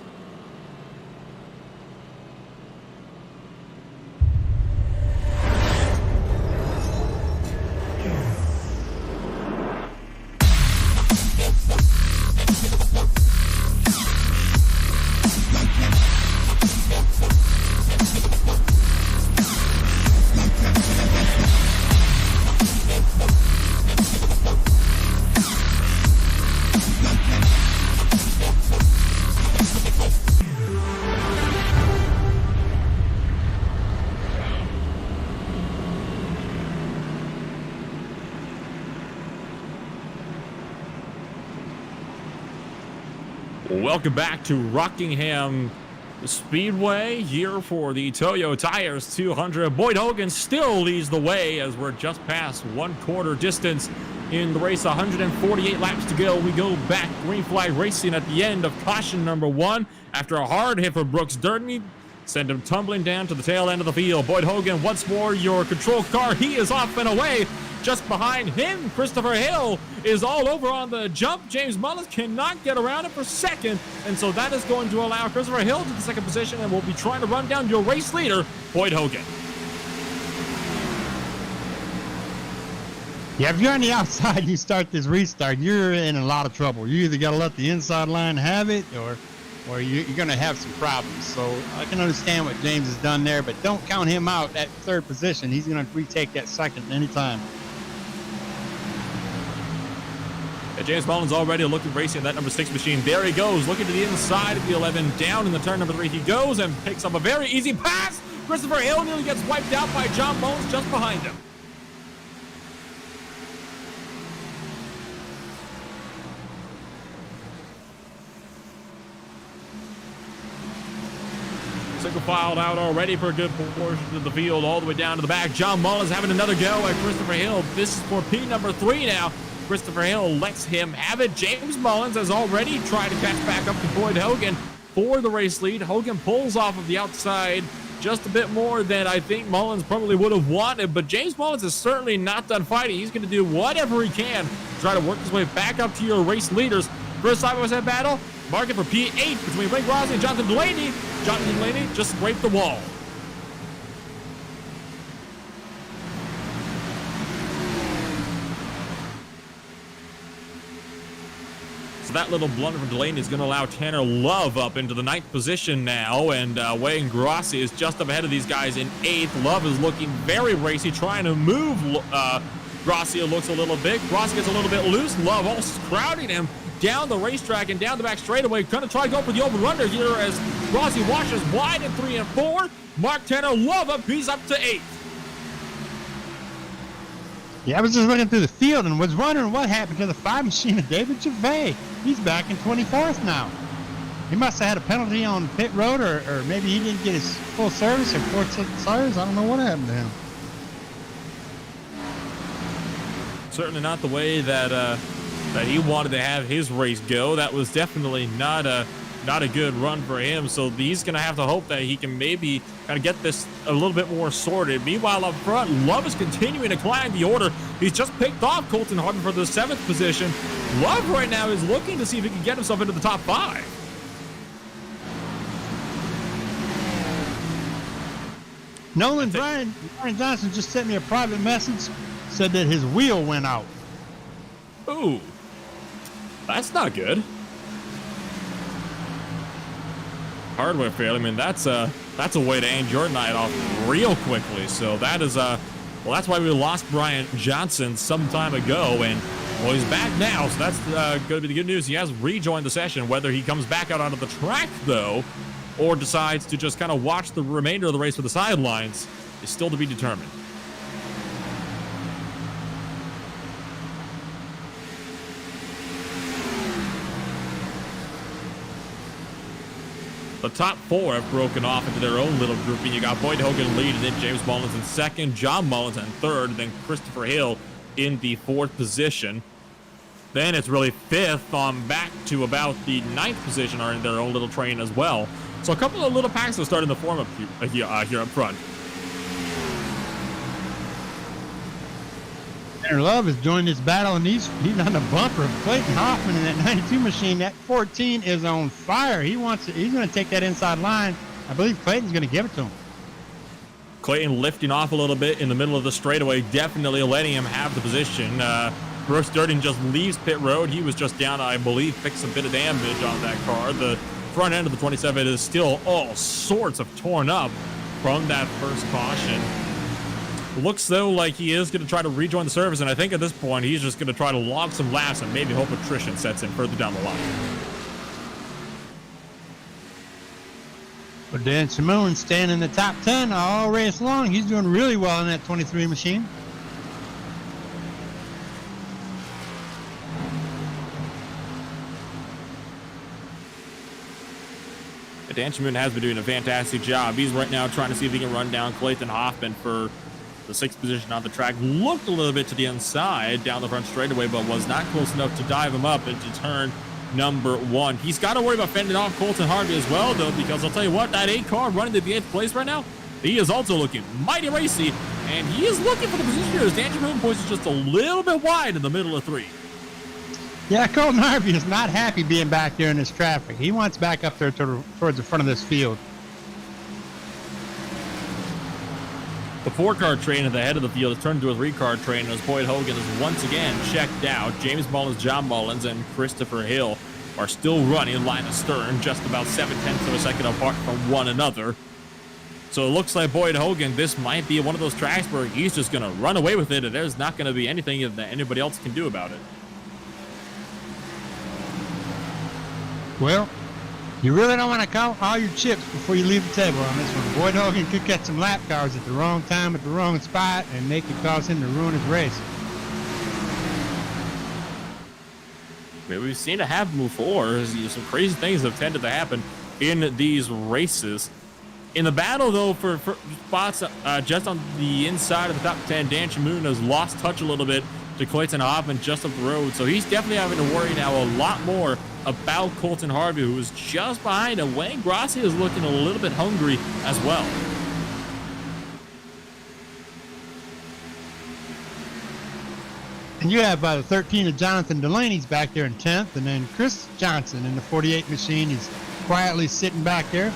Welcome back to Rockingham Speedway here for the Toyo Tires 200. Boyd Hogan still leads the way as we're just past 1/4 distance in the race. 148 laps to go. We go back. Green flag racing at the end of caution number 1 after a hard hit for Brooks Durden. Send him tumbling down to the tail end of the field. Boyd Hogan, once more your control car. He is off and away. Just behind him, Christopher Hill is all over on the jump. James Mullins cannot get around it for second, and so that is going to allow Christopher Hill to the second position, and we'll be trying to run down your race leader, Boyd Hogan. Yeah, if you're on the outside and you start this restart, you're in a lot of trouble. You either got to let the inside line have it, or you're going to have some problems. So I can understand what James has done there, but don't count him out at third position. He's going to retake that second anytime. Yeah, James Mullins already looking racing at that number 6 machine. There he goes, looking to the inside of the 11. Down in the turn number 3 he goes and picks up a very easy pass. Christopher Hill nearly gets wiped out by John Mullins just behind him. Single filed out already for a good portion of the field, all the way down to the back. John Mullins having another go at Christopher Hill. This is for P number 3 now. Christopher Hill lets him have it. James Mullins has already tried to catch back up to Boyd Hogan for the race lead. Hogan pulls off of the outside just a bit more than I think Mullins probably would have wanted, but James Mullins is certainly not done fighting. He's going to do whatever he can to try to work his way back up to your race leaders. First side-by-side battle, marking for P8 between Blake Rossi and Jonathan Delaney. Jonathan Delaney just scraped the wall. So that little blunder from Delaney is going to allow Tanner Love up into the 9th position now, and Wayne Grossi is just up ahead of these guys in 8th. Love is looking very racy, trying to move Grossi. Looks a little bit. Grossi gets a little bit loose. Love also crowding him down the racetrack and down the back straightaway. Going to try to go for the over-under here as Grossi washes wide in 3 and 4. Mark Tanner Love up. He's up to 8th. Yeah, I was just looking through the field and was wondering what happened to the 5 machine of David Gervais. He's back in 24th now. He must have had a penalty on pit road, or maybe he didn't get his full service or 4 tires. I don't know what happened to him. Certainly not the way that he wanted to have his race go. That was definitely not a good run for him. So he's going to have to hope that he can maybe kind of get this a little bit more sorted. Meanwhile, up front, Love is continuing to climb the order. He's just picked off Colton Harden for the 7th position. Love right now is looking to see if he can get himself into the top 5. Nolan Brian Johnson just sent me a private message, said that his wheel went out. Ooh, that's not good. Hardware fail. I mean, that's a way to end your night off real quickly. So that is well, that's why we lost Brian Johnson some time ago, and well, he's back now. So that's going to be the good news. He has rejoined the session. Whether he comes back out onto the track though, or decides to just kind of watch the remainder of the race for the sidelines, is still to be determined. The top 4 have broken off into their own little grouping. You got Boyd Hogan leading, then James Mullins in 2nd, John Mullins in 3rd, then Christopher Hill in the 4th position. Then it's really 5th on back to about the 9th position are in their own little train as well. So a couple of little packs are starting to form up here up front. Tanner Love has joined this battle, and he's on the bumper of Clayton Hoffman in that 92 machine. That 14 is on fire. He's going to take that inside line. I believe Clayton's going to give it to him. Clayton lifting off a little bit in the middle of the straightaway, definitely letting him have the position. Brooks Durden just leaves pit road. He was just down, I believe, fixed a bit of damage on that car. The front end of the 27 is still all sorts of torn up from that first caution. Looks though like he is going to try to rejoin the service, and I think at this point he's just going to try to log some laps and maybe hope attrition sets in further down the line. But Dan Simone staying in the top 10 all race long. He's doing really well in that 23 machine. Dan Schmoon has been doing a fantastic job. He's right now trying to see if he can run down Clayton Hoffman for the 6th position on the track. Looked a little bit to the inside down the front straightaway, but was not close enough to dive him up into turn number 1. He's got to worry about fending off Colton Harvey as well, though, because I'll tell you what, that 8 car running to the 8th place right now, he is also looking mighty racy, and he is looking for the position here as Dan Schmoon pushes just a little bit wide in the middle of 3. Yeah, Colton Harvey is not happy being back there in this traffic. He wants back up there towards the front of this field. The 4-car train at the head of the field has turned into a 3-car train as Boyd Hogan is once again checked out. James Mullins, John Mullins, and Christopher Hill are still running line astern, just about 0.7 of a second apart from one another. So it looks like Boyd Hogan, this might be one of those tracks where he's just going to run away with it, and there's not going to be anything that anybody else can do about it. Well, you really don't want to count all your chips before you leave the table on this one. Boyd Hogan could catch some lap cars at the wrong time, at the wrong spot, and they could cause him to ruin his race. I mean, we've seen it happen before. Some crazy things have tended to happen in these races. In the battle, though, for spots just on the inside of the top 10, Dan Schmoon has lost touch a little bit to Clayton Hoffman just up the road. So he's definitely having to worry now a lot more about Colton Harvey, who is just behind him. Wayne Grossi is looking a little bit hungry as well. And you have the 13 of Jonathan Delaney's back there in 10th, and then Chris Johnson in the 48 machine. He's quietly sitting back there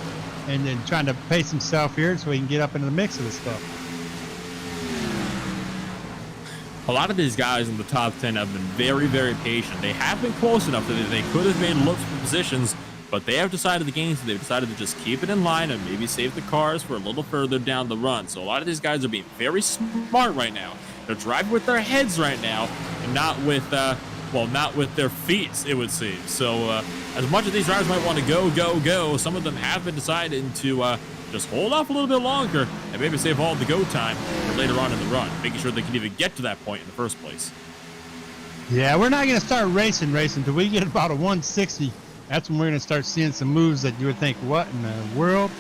and then trying to pace himself here so he can get up into the mix of this stuff. A lot of these guys in the top 10 have been very, very patient. They have been close enough that they could have made looks for positions, but they have decided the games. They've decided to just keep it in line and maybe save the cars for a little further down the run. So a lot of these guys are being very smart right now. They're driving with their heads right now and not with, not with their feet, it would seem. So as much as these drivers might want to go, some of them have been deciding to just hold off a little bit longer and maybe save all the go time for later on in the run, making sure they can even get to that point in the first place. Yeah, we're not going to start racing until we get about a 160. That's when we're going to start seeing some moves that you would think, what in the world?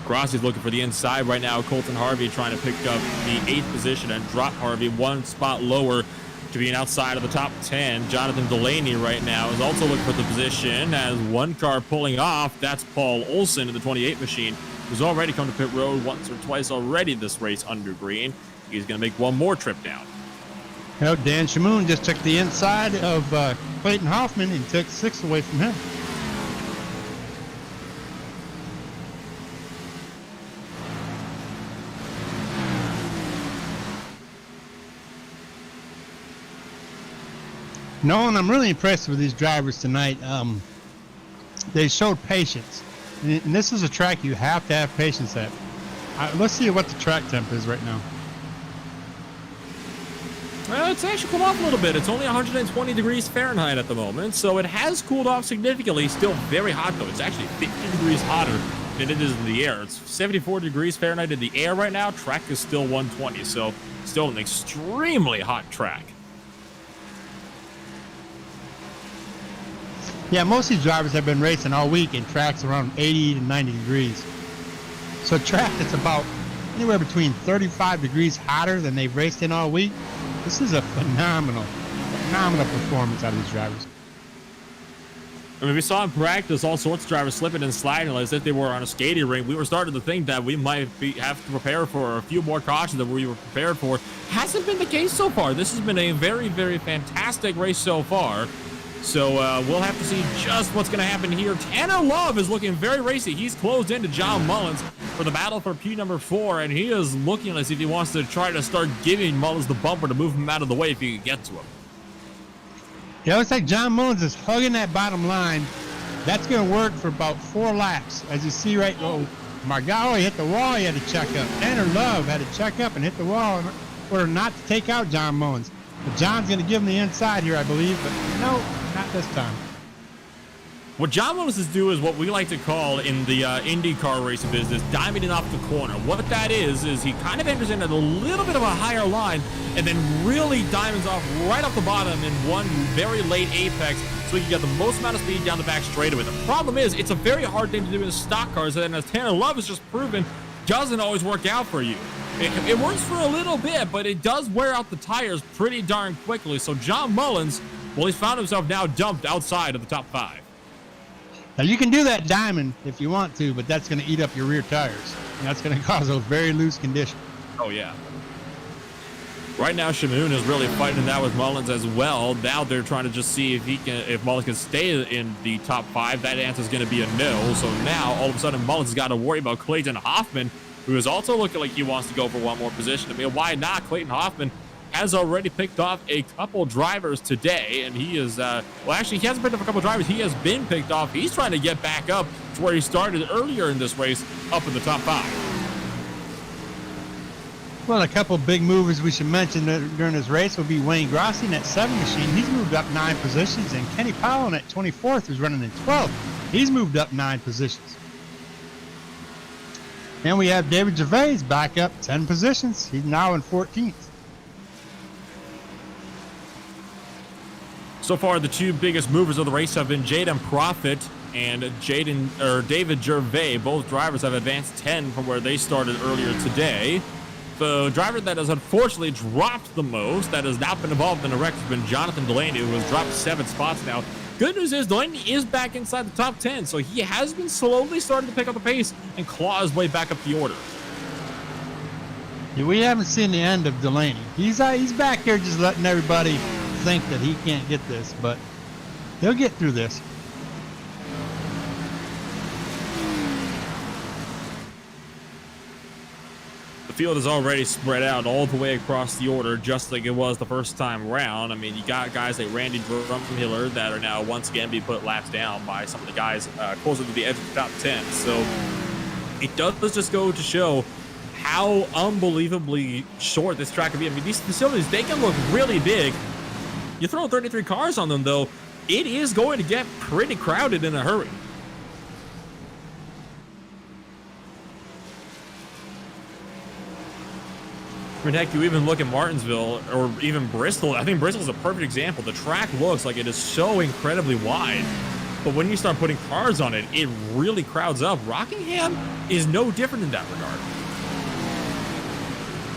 Grossi's looking for the inside right now. Colton Harvey trying to pick up the 8th position and drop Harvey one spot lower to being outside of the top 10. Jonathan Delaney right now is also looking for the position as one car pulling off. That's Paul Olson in the 28 machine, who's already come to pit road once or twice already this race under green. He's going to make one more trip down. Well, Dan Schmoon just took the inside of Clayton Hoffman and took 6 away from him. Nolan, I'm really impressed with these drivers tonight. They showed patience. And this is a track you have to have patience at. Let's see what the track temp is right now. Well, it's actually cooled off a little bit. It's only 120 degrees Fahrenheit at the moment, so it has cooled off significantly. Still very hot, though. It's actually 50 degrees hotter than it is in the air. It's 74 degrees Fahrenheit in the air right now. Track is still 120, so still an extremely hot track. Yeah, most of these drivers have been racing all week in tracks around 80 to 90 degrees. So a track that's about anywhere between 35 degrees hotter than they've raced in all week. This is a phenomenal performance out of these drivers. I mean, we saw in practice all sorts of drivers slipping and sliding as if they were on a skating rink. We were starting to think that we might have to prepare for a few more cautions than we were prepared for. Hasn't been the case so far. This has been a very, very fantastic race so far. So we'll have to see just what's going to happen here. Tanner Love is looking very racy. He's closed into John Mullins for the battle for P number 4, and he is looking as if he wants to try to start giving Mullins the bumper to move him out of the way if he can get to him. Yeah, it looks like John Mullins is hugging that bottom line. That's going to work for about 4 laps. As you see right, oh my God, he hit the wall, he had to check up. Tanner Love had to check up and hit the wall in order not to take out John Mullins. But John's going to give him the inside here, I believe, but no, not this time. What John wants us to do is what we like to call in the IndyCar racing business, diamonding off the corner. What that is he kind of enters in at a little bit of a higher line and then really diamonds off right off the bottom in one very late apex so he can get the most amount of speed down the back straightaway. The problem is it's a very hard thing to do in stock cars, and as Tanner Love has just proven, doesn't always work out for you. It works for a little bit, but it does wear out the tires pretty darn quickly. So John Mullins, well, he's found himself now dumped outside of the top 5. Now, you can do that diamond if you want to, but that's going to eat up your rear tires. And that's going to cause a very loose condition. Oh, yeah. Right now, Shamoon is really fighting that with Mullins as well. Now they're trying to just see if Mullins can stay in the top 5. That answer is going to be a no. So now, all of a sudden, Mullins has got to worry about Clayton Hoffman, who is also looking like he wants to go for one more position. I mean, why not? Clayton Hoffman has already picked off a couple drivers today, and he is, well, actually, he hasn't picked up a couple drivers. He has been picked off. He's trying to get back up to where he started earlier in this race, up in the top 5. Well, a couple big movers we should mention during this race will be Wayne Grossi in that 7 machine. He's moved up 9 positions, and Kenny Powell in that 24th, who's running in 12th. He's moved up 9 positions. And we have David Gervais back up 10 positions. He's now in 14th. So far, the 2 biggest movers of the race have been Jaden Profit and David Gervais. Both drivers have advanced 10 from where they started earlier today. The driver that has unfortunately dropped the most, that has not been involved in a wreck, has been Jonathan Delaney, who has dropped 7 spots now. Good news is Delaney is back inside the top 10, so he has been slowly starting to pick up the pace and claw his way back up the order. Yeah, we haven't seen the end of Delaney. He's back here just letting everybody think that he can't get this, but he'll get through this. The field is already spread out all the way across the order, just like it was the first time around. I mean, you got guys like Randy Drumhiller that are now once again being put laps down by some of the guys closer to the edge of the top 10. So it does just go to show how unbelievably short this track can be. I mean, these facilities, they can look really big. You throw 33 cars on them, though, it is going to get pretty crowded in a hurry. I mean, heck, you even look at Martinsville or even Bristol. I think Bristol's a perfect example. The track looks like it is so incredibly wide, but when you start putting cars on it, it really crowds up. Rockingham is no different in that regard.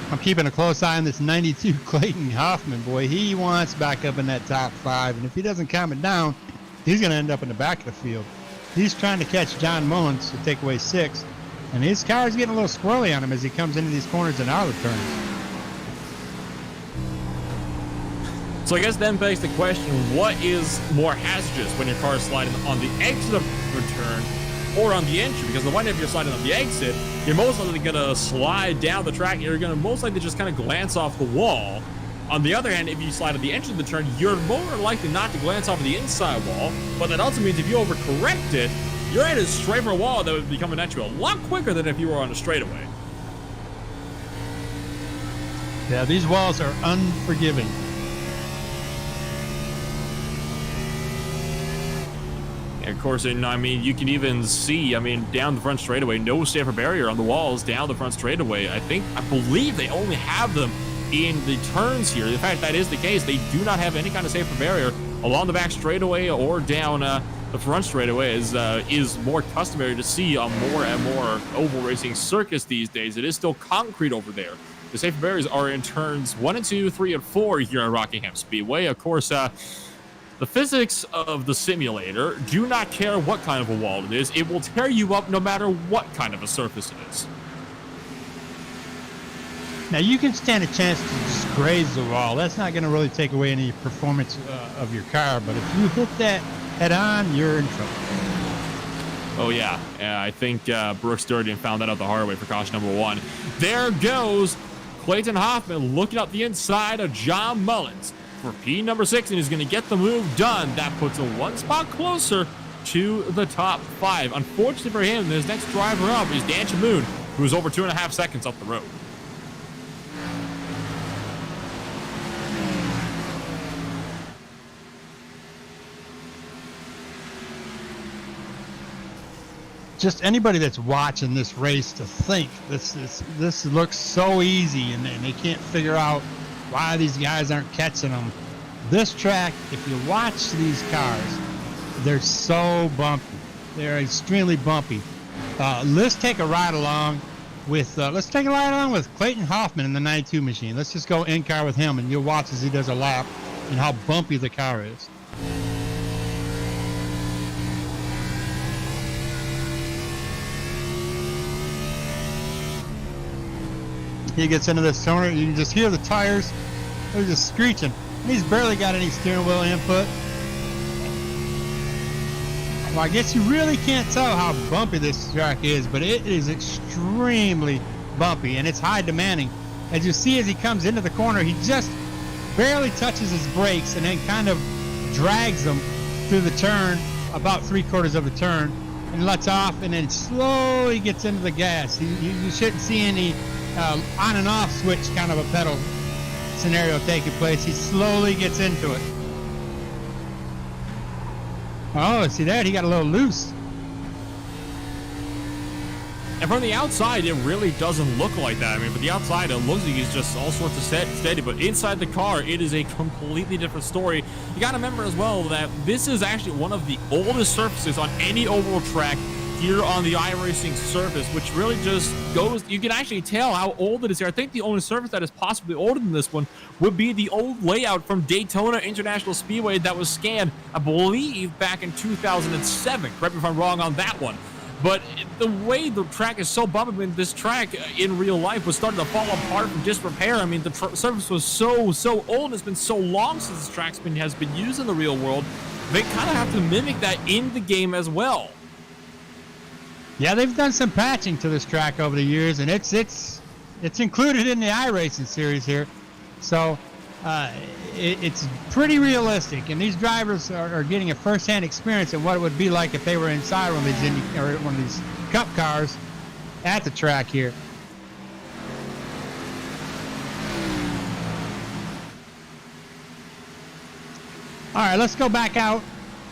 I'm keeping a close eye on this 92 Clayton Hoffman, boy. He wants back up in that top 5, and if he doesn't calm it down, he's going to end up in the back of the field. He's trying to catch John Mullins to take away 6, and his car is getting a little squirrely on him as he comes into these corners and out of turns. So I guess then begs the question, what is more hazardous when your car is sliding on the exit of the turn or on the entry? Because the one, if you're sliding on the exit, you're most likely going to slide down the track. You're going to most likely just kind of glance off the wall. On the other hand, if you slide at the entry of the turn, you're more likely not to glance off of the inside wall. But that also means if you overcorrect it, you're headed straight for a wall that would be coming at you a lot quicker than if you were on a straightaway. Yeah, these walls are unforgiving. Of course, and I mean, you can even see, I mean, down the front straightaway, no safer barrier on the walls down the front straightaway. I believe they only have them in the turns here. In fact, that is the case. They do not have any kind of safer barrier along the back straightaway or down the front straightaway, is more customary to see on more and more oval racing circuits these days. It is still concrete over there. The safer barriers are in turns 1 and 2, 3 and 4 here at Rockingham Speedway. Of course, the physics of the simulator do not care what kind of a wall it is. It will tear you up no matter what kind of a surface it is. Now, you can stand a chance to just graze the wall. That's not going to really take away any performance of your car. But if you hit that head on, you're in trouble. Oh, yeah. I think Brooks Durden found that out the hard way for caution number 1. There goes Clayton Hoffman looking up the inside of John Mullins for P number 6, and he's going to get the move done. That puts him 1 spot closer to the top 5. Unfortunately for him, his next driver up is Dan Chamoun, who is over 2.5 seconds up the road. just anybody that's watching this race to think this looks so easy, and they can't figure out why these guys aren't catching them. This track, if you watch these cars, they're so bumpy. They're extremely bumpy. Let's take a ride along with Clayton Hoffman in the 92 machine. Let's just go in car with him, and you'll watch as he does a lap and how bumpy the car is. He gets into this corner, you can just hear the tires. They're just screeching. And he's barely got any steering wheel input. Well, I guess you really can't tell how bumpy this track is, but it is extremely bumpy, and it's high demanding. As you see, as he comes into the corner, he just barely touches his brakes and then kind of drags them through the turn, about 3/4 of the turn, and lets off, and then slowly gets into the gas. You shouldn't see any on and off switch kind of a pedal scenario taking place. He slowly gets into it. Oh, see that? He got a little loose. And from the outside, it really doesn't look like that. I mean, from the outside, it looks like he's just all sorts of steady. But inside the car, it is a completely different story. You got to remember as well that this is actually one of the oldest surfaces on any oval track here on the iRacing surface, which really just goes, you can actually tell how old it is here. I think the only surface that is possibly older than this one would be the old layout from Daytona International Speedway that was scanned, I believe, back in 2007. Correct me if I'm wrong on that one. But the way the track is so bumpy, I mean, this track in real life was starting to fall apart from disrepair. I mean, the surface was so old. It's been so long since this track has been used in the real world. They kind of have to mimic that in the game as well. Yeah, they've done some patching to this track over the years, and it's included in the iRacing series here. So it's pretty realistic, and these drivers are getting a first-hand experience of what it would be like if they were inside one of these Cup cars at the track here. All right, let's go back out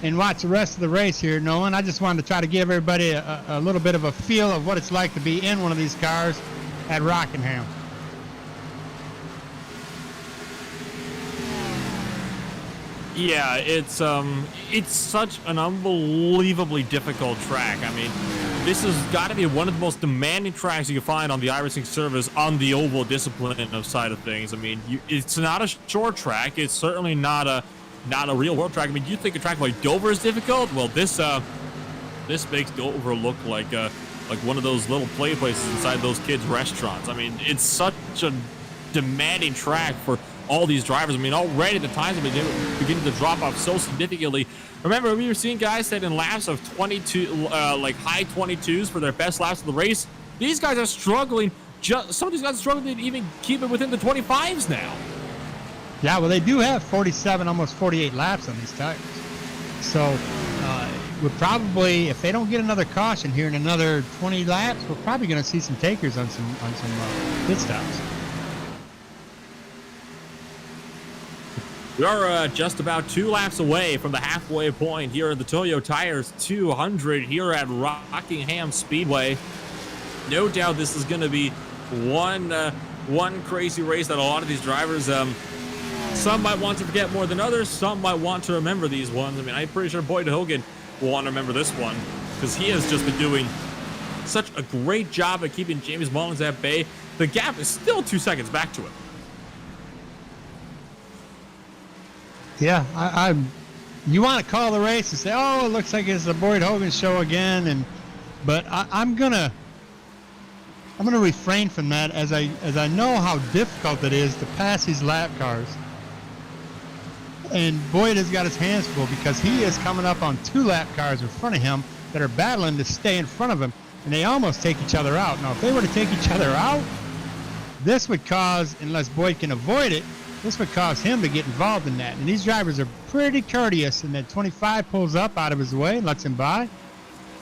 and watch the rest of the race here, Nolan. I just wanted to try to give everybody a little bit of a feel of what it's like to be in one of these cars at Rockingham. Yeah, it's such an unbelievably difficult track. I mean, this has got to be one of the most demanding tracks you can find on the iRacing service on the oval discipline of side of things. I mean, it's not a short track. It's certainly not a real world track. I mean, you think a track like Dover is difficult? Well, this makes Dover look like one of those little play places inside those kids' restaurants. I mean, it's such a demanding track for all these drivers. I mean, already the times have been beginning to drop off so significantly. Remember, we were seeing guys that in laps of 22, like high 22s for their best laps of the race. These guys are struggling. Some of these guys are struggling to even keep it within the 25s now. Yeah, well, they do have 47, almost 48 laps on these tires. So we're probably, if they don't get another caution here in another 20 laps, we're probably going to see some takers on some pit stops. We are just about 2 laps away from the halfway point here at the Toyo Tires 200 here at Rockingham Speedway. No doubt this is going to be one crazy race that a lot of these drivers, some might want to forget more than others. Some might want to remember these ones. I mean, I'm pretty sure Boyd Hogan will want to remember this one because he has just been doing such a great job at keeping James Mullins at bay. The gap is still 2 seconds back to him. Yeah, you want to call the race and say, oh, it looks like it's the Boyd Hogan show again, but I'm gonna refrain from that as I know how difficult it is to pass these lap cars. And Boyd has got his hands full because he is coming up on 2 lap cars in front of him that are battling to stay in front of him, and they almost take each other out. Now, if they were to take each other out, this would cause, unless Boyd can avoid it, this would cause him to get involved in that. And these drivers are pretty courteous, and that 25 pulls up out of his way, lets him by.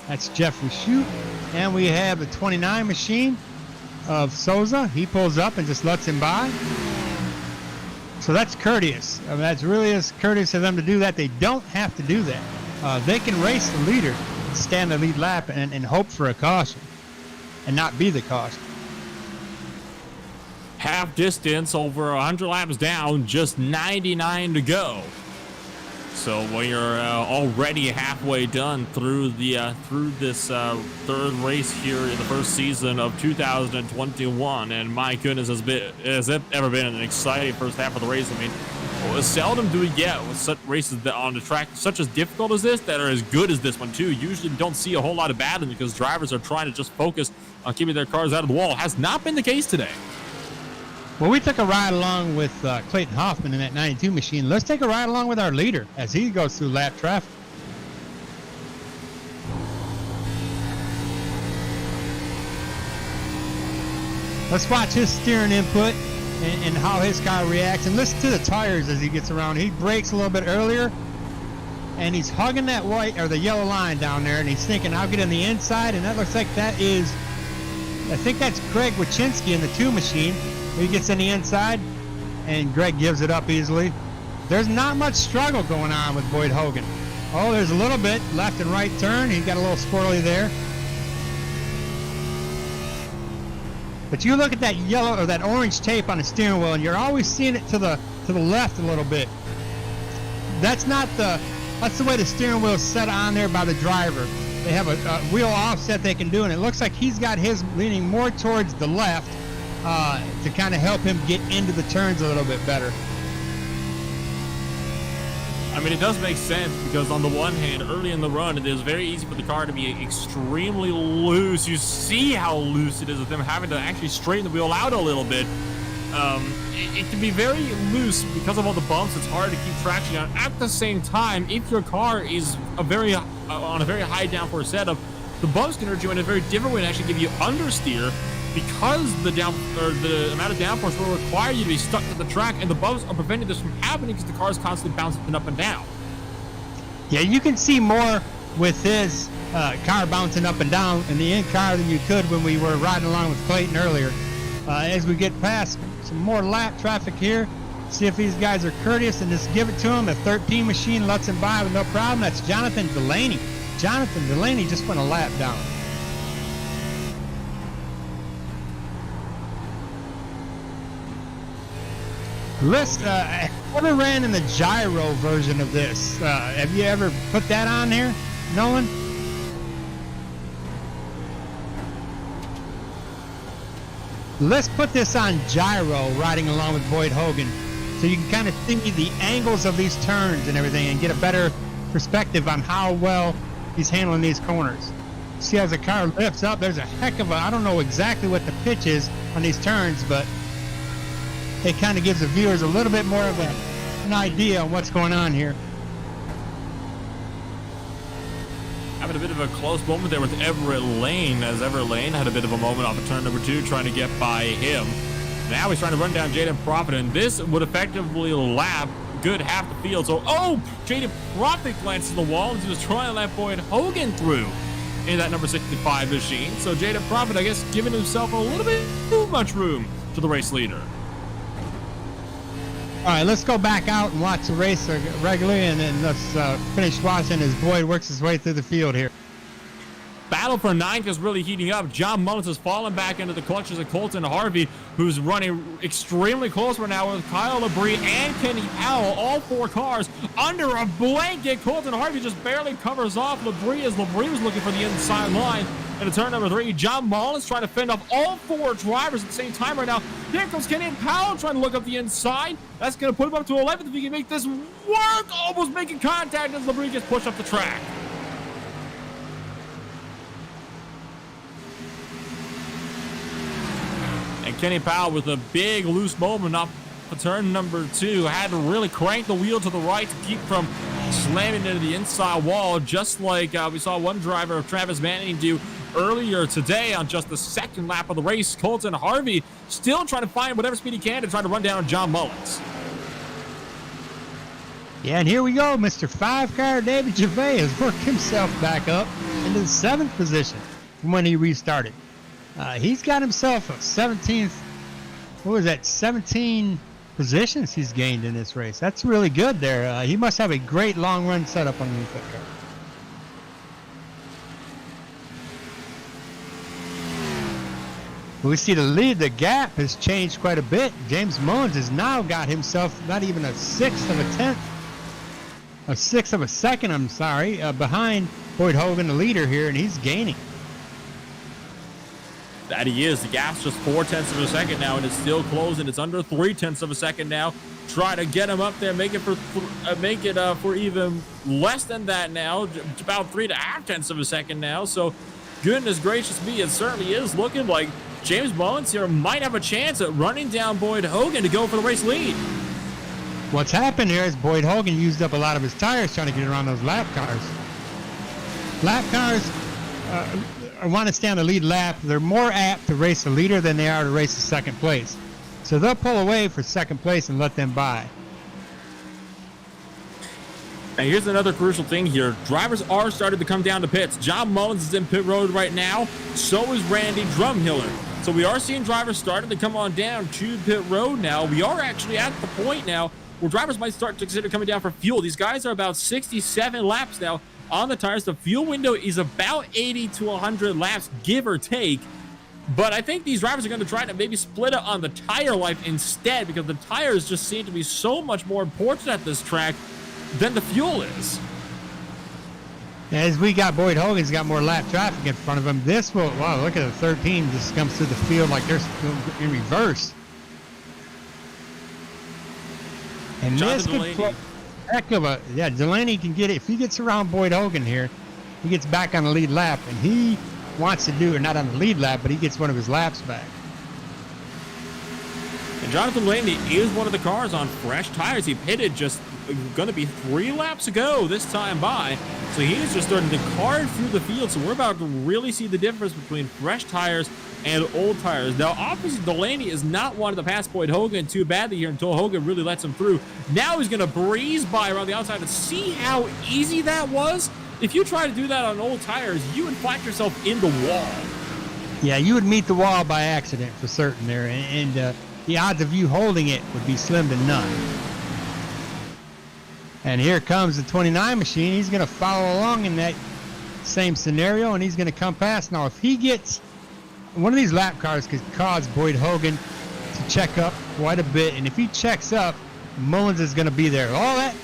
That's Jeffrey Shute. And we have the 29 machine of Souza. He pulls up and just lets him by. So that's courteous. That's really as courteous of them to do that. They don't have to do that. They can race the leader, stand the lead lap and hope for a caution and not be the caution. Half distance, over 100 laps down, just 99 to go. So when you're already halfway done through the through this third race here in the first season of 2021, and my goodness, has it ever been an exciting first half of the race? I mean, seldom do we get with such races that on the track such as difficult as this that are as good as this one too. Usually we don't see a whole lot of battling because drivers are trying to just focus on keeping their cars out of the wall. Has not been the case today. Well, we took a ride along with Clayton Hoffman in that 92 machine. Let's take a ride along with our leader as he goes through lap traffic. Let's watch his steering input and how his car reacts, and listen to the tires as he gets around. He brakes a little bit earlier, and he's hugging that white or the yellow line down there, and he's thinking, I'll get in the inside, and that looks like that is, I think that's Greg Wachinski in the 2 machine. He gets in the inside, and Greg gives it up easily. There's not much struggle going on with Boyd Hogan. Oh, there's a little bit left and right turn. He got a little squirrely there. But you look at that yellow or that orange tape on the steering wheel, and you're always seeing it to the left a little bit. That's the way the steering wheel is set on there by the driver. They have a wheel offset they can do, and it looks like he's got his leaning more towards the left to kind of help him get into the turns a little bit better. I mean, it does make sense because on the one hand, early in the run, it is very easy for the car to be extremely loose. You see how loose it is with them having to actually straighten the wheel out a little bit. It can be very loose because of all the bumps. It's hard to keep traction on. At the same time, if your car is on a very high downforce setup, the bumps can hurt you in a very different way and actually give you understeer, because the amount of downforce will require you to be stuck to the track, and the bumps are preventing this from happening because the car is constantly bouncing up and down. Yeah, you can see more with his car bouncing up and down in the in-car than you could when we were riding along with Clayton earlier. As we get past some more lap traffic here, see if these guys are courteous and just give it to him. The 13 machine lets him by with no problem. That's Jonathan Delaney. Jonathan Delaney just went a lap down. Ever ran in the gyro version of this? Have you ever put that on there, Nolan? Let's put this on gyro riding along with Boyd Hogan so you can kind of see the angles of these turns and everything and get a better perspective on how well he's handling these corners. See, as the car lifts up, there's a heck of I don't know exactly what the pitch is on these turns, but it kind of gives the viewers a little bit more of an idea on what's going on here. Having a bit of a close moment there with Everett Lane, as Everett Lane had a bit of a moment off of turn number 2 trying to get by him. Now he's trying to run down Jaden Profit, and this would effectively lap good half the field. So, Jaden Profit glances the wall and he was trying to let Boyd Hogan through in that number 65 machine. So Jaden Profit, I guess, giving himself a little bit too much room to the race leader. All right, let's go back out and watch the race regularly, and then let's finish watching as Boyd works his way through the field here. Battle for ninth is really heating up. John Mullins has fallen back into the clutches of Colton Harvey, who's running extremely close right now with Kyle Labrie and Kenny Powell, all 4 cars under a blanket. Colton Harvey just barely covers off Labrie as Labrie was looking for the inside line. And turn number 3, John Mullins trying to fend off all 4 drivers at the same time right now. Here comes Kenny Powell trying to look up the inside. That's going to put him up to 11th if he can make this work. Almost making contact as Labrie gets pushed up the track. And Kenny Powell with a big loose moment off of turn number 2. Had to really crank the wheel to the right to keep from slamming into the inside wall, just like we saw one driver of Travis Manning do earlier today on just the second lap of the race. Colton Harvey still trying to find whatever speed he can to try to run down John Mullins. Yeah, and here we go. Mr. 5-car David Gervais has worked himself back up into the 7th position from when he restarted. He's got himself a 17th, 17 positions he's gained in this race. That's really good there. He must have a great long run setup underneath that car. We see the gap has changed quite a bit. James Mullins has now got himself not even a sixth of a second, I'm sorry, behind Boyd Hogan, the leader here, and he's gaining. That he is. The gap's just 0.4 of a second now, and it's still closing. It's under 0.3 of a second now. Try to get him up there, make it for even less than that now. About 3.5 of a second now. So, goodness gracious me, it certainly is looking like James Mullins here might have a chance at running down Boyd Hogan to go for the race lead. What's happened here is Boyd Hogan used up a lot of his tires trying to get around those lap cars. Lap cars want to stay on the lead lap. They're more apt to race the leader than they are to race the second place. So they'll pull away for second place and let them by. And here's another crucial thing here. Drivers are starting to come down to pits. John Mullins is in pit road right now. So is Randy Drumhiller. So we are seeing drivers starting to come on down to pit road now. We are actually at the point now where drivers might start to consider coming down for fuel. These guys are about 67 laps now on the tires. The fuel window is about 80 to 100 laps, give or take. But I think these drivers are going to try to maybe split it on the tire life instead, because the tires just seem to be so much more important at this track than the fuel is. As we got Boyd Hogan's got more lap traffic in front of him. This will, wow, look at the 13 just comes through the field like they're in reverse. And this could play heck of a, yeah, Delaney can get it. If he gets around Boyd Hogan here, he gets back on the lead lap, and he wants to do, or not on the lead lap, but he gets one of his laps back. And Jonathan Laney is one of the cars on fresh tires. He pitted just going to be 3 laps ago this time by. So he is just starting to card through the field. So we're about to really see the difference between fresh tires and old tires. Now, obviously, Delaney is not wanting to pass Boyd Hogan too badly here until Hogan really lets him through. Now he's going to breeze by around the outside. And see how easy that was? If you try to do that on old tires, you would find yourself in the wall. Yeah, you would meet the wall by accident for certain there. And the odds of you holding it would be slim to none. And here comes the 29 machine. He's going to follow along in that same scenario, and he's going to come past. Now, if he gets one of these lap cars, could cause Boyd Hogan to check up quite a bit. And if he checks up, Mullins is going to be there. Oh, that.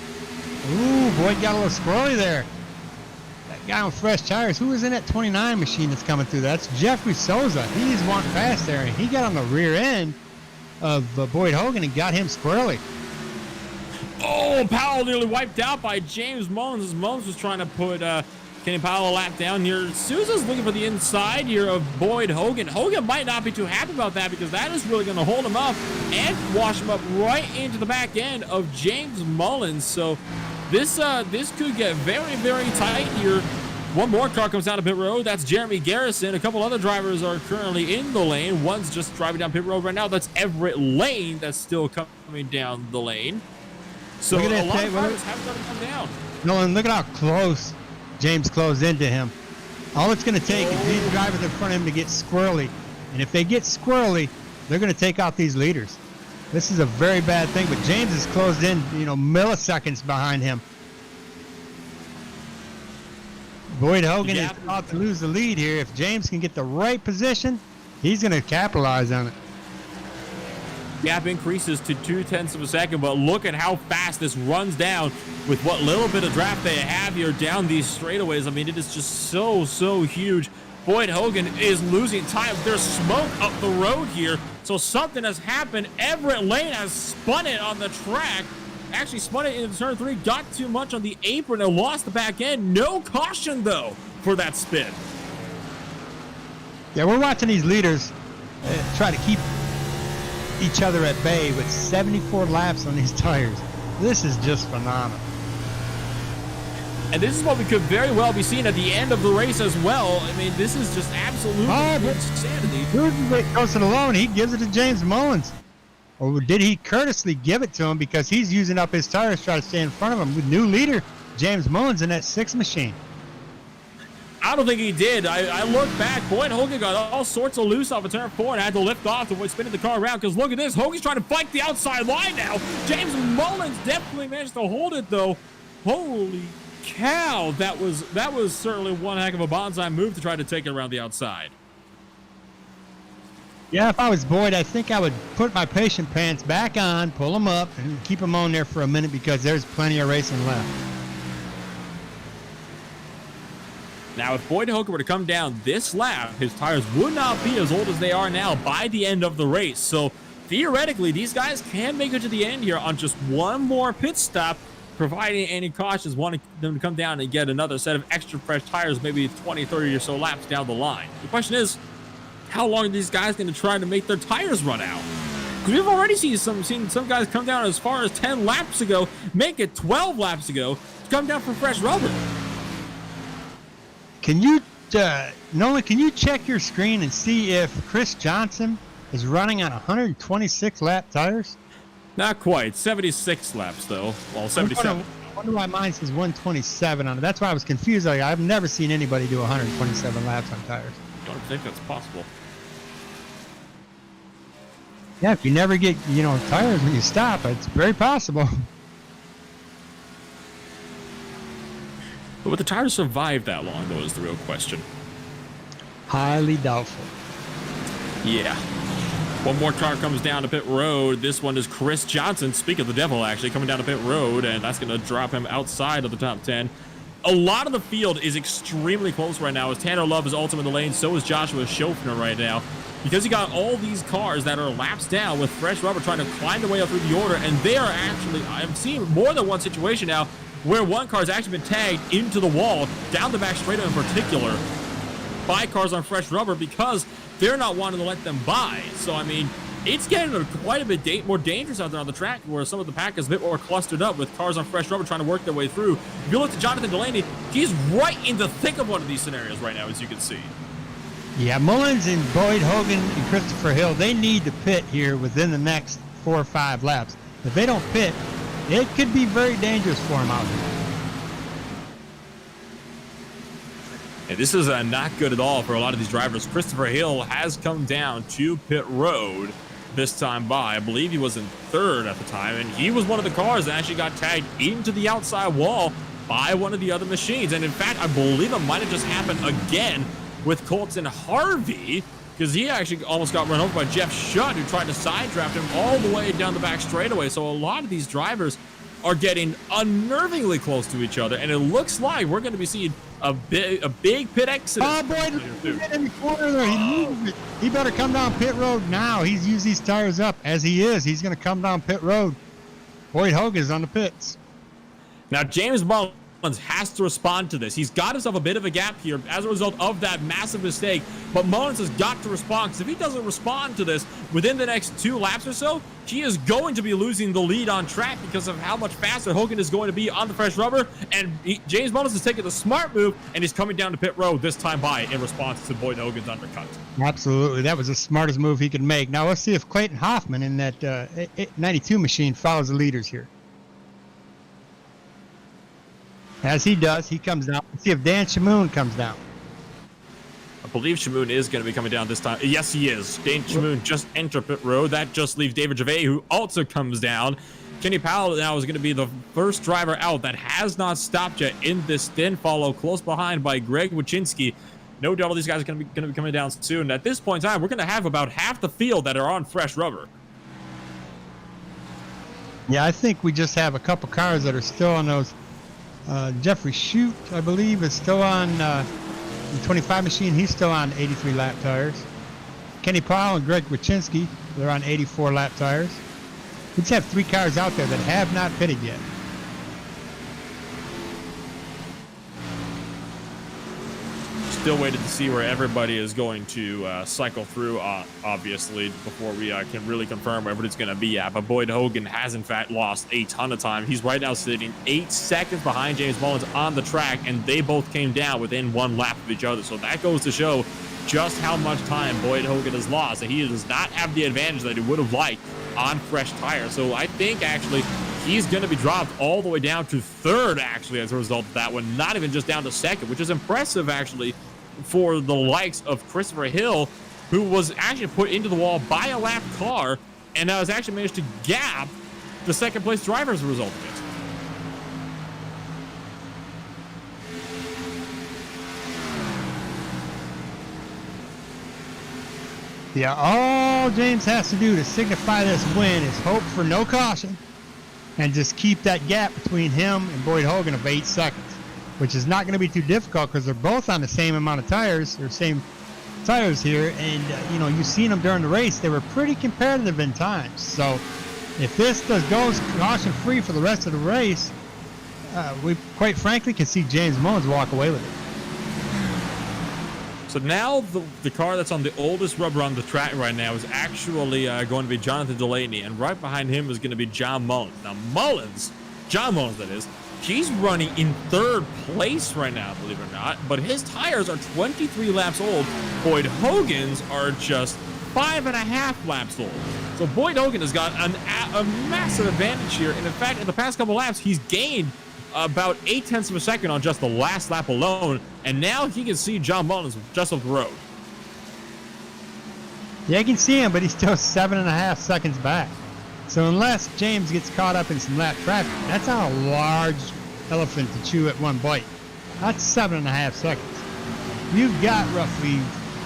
Ooh, Boyd got a little squirrely there. That guy on fresh tires. Who is in that 29 machine that's coming through? That's Jeffrey Souza. He's walked past there, and he got on the rear end of Boyd Hogan and got him squirrely. Oh, Powell nearly wiped out by James Mullins as Mullins was trying to put Kenny Powell a lap down here. Souza's looking for the inside here of Boyd Hogan. Hogan might not be too happy about that, because that is really going to hold him up and wash him up right into the back end of James Mullins. So this could get very, very tight here. One more car comes out of pit road. That's Jeremy Garrison. A couple other drivers are currently in the lane. One's just driving down pit road right now. That's Everett Lane that's still coming down the lane. So a lot of drivers have started to come down. Nolan, look at how close James closed into him. All it's going to take is these drivers in front of him to get squirrely. And if they get squirrely, they're going to take out these leaders. This is a very bad thing, but James is closed in, milliseconds behind him. Boyd Hogan is about to lose the lead here. If James can get the right position, he's going to capitalize on it. Gap increases to 0.2 of a second, but look at how fast this runs down with what little bit of draft they have here down these straightaways. I mean, it is just so huge. Boyd Hogan is losing time. There's smoke up the road here, so something has happened. Everett Lane has spun it on the track. Actually spun it into turn 3, got too much on the apron and lost the back end. No caution, though, for that spin. Yeah, we're watching these leaders try to keep each other at bay with 74 laps on these tires. This is just phenomenal. And this is what we could very well be seeing at the end of the race as well. I mean, this is just absolutely insanity. Dude goes to the low, and he gives it to James Mullins. Or did he courteously give it to him because he's using up his tires to try to stay in front of him with new leader James Mullins in that 6 machine? I don't think he did. I look back. Boyd Hogan got all sorts of loose off of turn 4 and had to lift off to avoid spinning the car around, because look at this. Hogan's trying to fight the outside line now. James Mullins definitely managed to hold it, though. Holy cow. That was certainly one heck of a bonsai move to try to take it around the outside. Yeah, if I was Boyd, I think I would put my patient pants back on, pull them up, and keep them on there for a minute because there's plenty of racing left. Now, if Boyd Hogan were to come down this lap, his tires would not be as old as they are now by the end of the race. So, theoretically, these guys can make it to the end here on just one more pit stop, providing any cautions wanting them to come down and get another set of extra fresh tires, maybe 20, 30 or so laps down the line. The question is, how long are these guys going to try to make their tires run out? Because we've already seen some guys come down as far as 10 laps ago, make it 12 laps ago, to come down for fresh rubber. Can you, Nolan, can you check your screen and see if Chris Johnson is running on 126 lap tires? Not quite. 76 laps, though. Well, 77. I wonder why mine says 127 on it. That's why I was confused. Like, I've never seen anybody do 127 laps on tires. I don't think that's possible. Yeah, if you never get, tires when you stop, it's very possible. But would the tires survive that long, though, is the real question. Highly doubtful. Yeah. One more car comes down to pit road. This one is Chris Johnson. Speak of the devil, actually, coming down to pit road, and that's going to drop him outside of the top 10. A lot of the field is extremely close right now, as Tanner Love is also in the lane. So is Joshua Schofner right now. Because you got all these cars that are laps down with fresh rubber trying to climb their way up through the order, and they are actually, I've seen more than one situation now where one car has actually been tagged into the wall, down the back straightaway in particular, by cars on fresh rubber because they're not wanting to let them by. So, I mean, it's getting quite a bit more dangerous out there on the track where some of the pack is a bit more clustered up with cars on fresh rubber trying to work their way through. If you look at Jonathan Delaney, he's right in the thick of one of these scenarios right now, as you can see. Yeah, Mullins and Boyd Hogan and Christopher Hill, they need to pit here within the next 4 or 5 laps. If they don't pit, it could be very dangerous for them out here. And this is not good at all for a lot of these drivers. Christopher Hill has come down to pit road this time by. I believe he was in 3rd at the time, and he was one of the cars that actually got tagged into the outside wall by one of the other machines. And in fact, I believe it might have just happened again with Colton Harvey, because he actually almost got run over by Jeff Shutt, who tried to side draft him all the way down the back straightaway. So a lot of these drivers are getting unnervingly close to each other, and it looks like we're going to be seeing a big pit exodus. Oh, Boyd, in the corner there. He better come down pit road now. He's used these tires up as he is. He's going to come down pit road. Boyd Hogan is on the pits. Now, James Mullins has to respond to this. He's got himself a bit of a gap here as a result of that massive mistake, but Mullins has got to respond, because if he doesn't respond to this within the next 2 laps or so, he is going to be losing the lead on track because of how much faster Hogan is going to be on the fresh rubber. And James Mullins is taking the smart move, and he's coming down to pit road this time by in response to Boyd Hogan's undercut. Absolutely. That was the smartest move he could make. Now let's see if Clayton Hoffman in that 92 machine follows the leaders here. As he does, he comes down. Let's see if Dan Shamoon comes down. I believe Shamoon is going to be coming down this time. Yes, he is. Dan Shamoon just entered pit road. That just leaves David Gervais, who also comes down. Kenny Powell now is going to be the first driver out that has not stopped yet in this stint, followed close behind by Greg Wyszynski. No doubt all these guys are going to be coming down soon. At this point in time, we're going to have about half the field that are on fresh rubber. Yeah, I think we just have a couple cars that are still on those. Jeffrey Shute, I believe, is still on the 25 machine. He's still on 83 lap tires. Kenny Powell and Greg Wyszynski, they're on 84 lap tires. We just have 3 cars out there that have not pitted yet. Still waiting to see where everybody is going to cycle through, obviously, before we can really confirm where everybody's going to be at. But Boyd Hogan has, in fact, lost a ton of time. He's right now sitting 8 seconds behind James Mullins on the track, and they both came down within 1 lap of each other. So that goes to show just how much time Boyd Hogan has lost, and he does not have the advantage that he would have liked on fresh tires. So I think, actually, he's going to be dropped all the way down to 3rd, actually, as a result of that one. Not even just down to 2nd, which is impressive, actually, for the likes of Christopher Hill, who was actually put into the wall by a lap car and has actually managed to gap the 2nd place driver as a result of it. Yeah, all James has to do to signify this win is hope for no caution and just keep that gap between him and Boyd Hogan of 8 seconds, which is not going to be too difficult because they're both on the same amount of tires, or same tires here. And, you know, you've seen them during the race. They were pretty competitive in times. So if this goes caution-free for the rest of the race, we quite frankly can see James Mullins walk away with it. So now the car that's on the oldest rubber on the track right now is actually going to be Jonathan Delaney, and right behind him is going to be John Mullins. Now John Mullins that is, he's running in 3rd place right now, believe it or not, but his tires are 23 laps old. Boyd Hogan's are just 5.5 laps old. So Boyd Hogan has got a massive advantage here, and in fact, in the past couple laps, he's gained about 0.8 of a second on just the last lap alone, and now he can see John Mullins just up the road. Yeah, you can see him, but he's still 7.5 seconds back. So unless James gets caught up in some lap traffic, that's not a large elephant to chew at one bite. That's 7.5 seconds. You've got roughly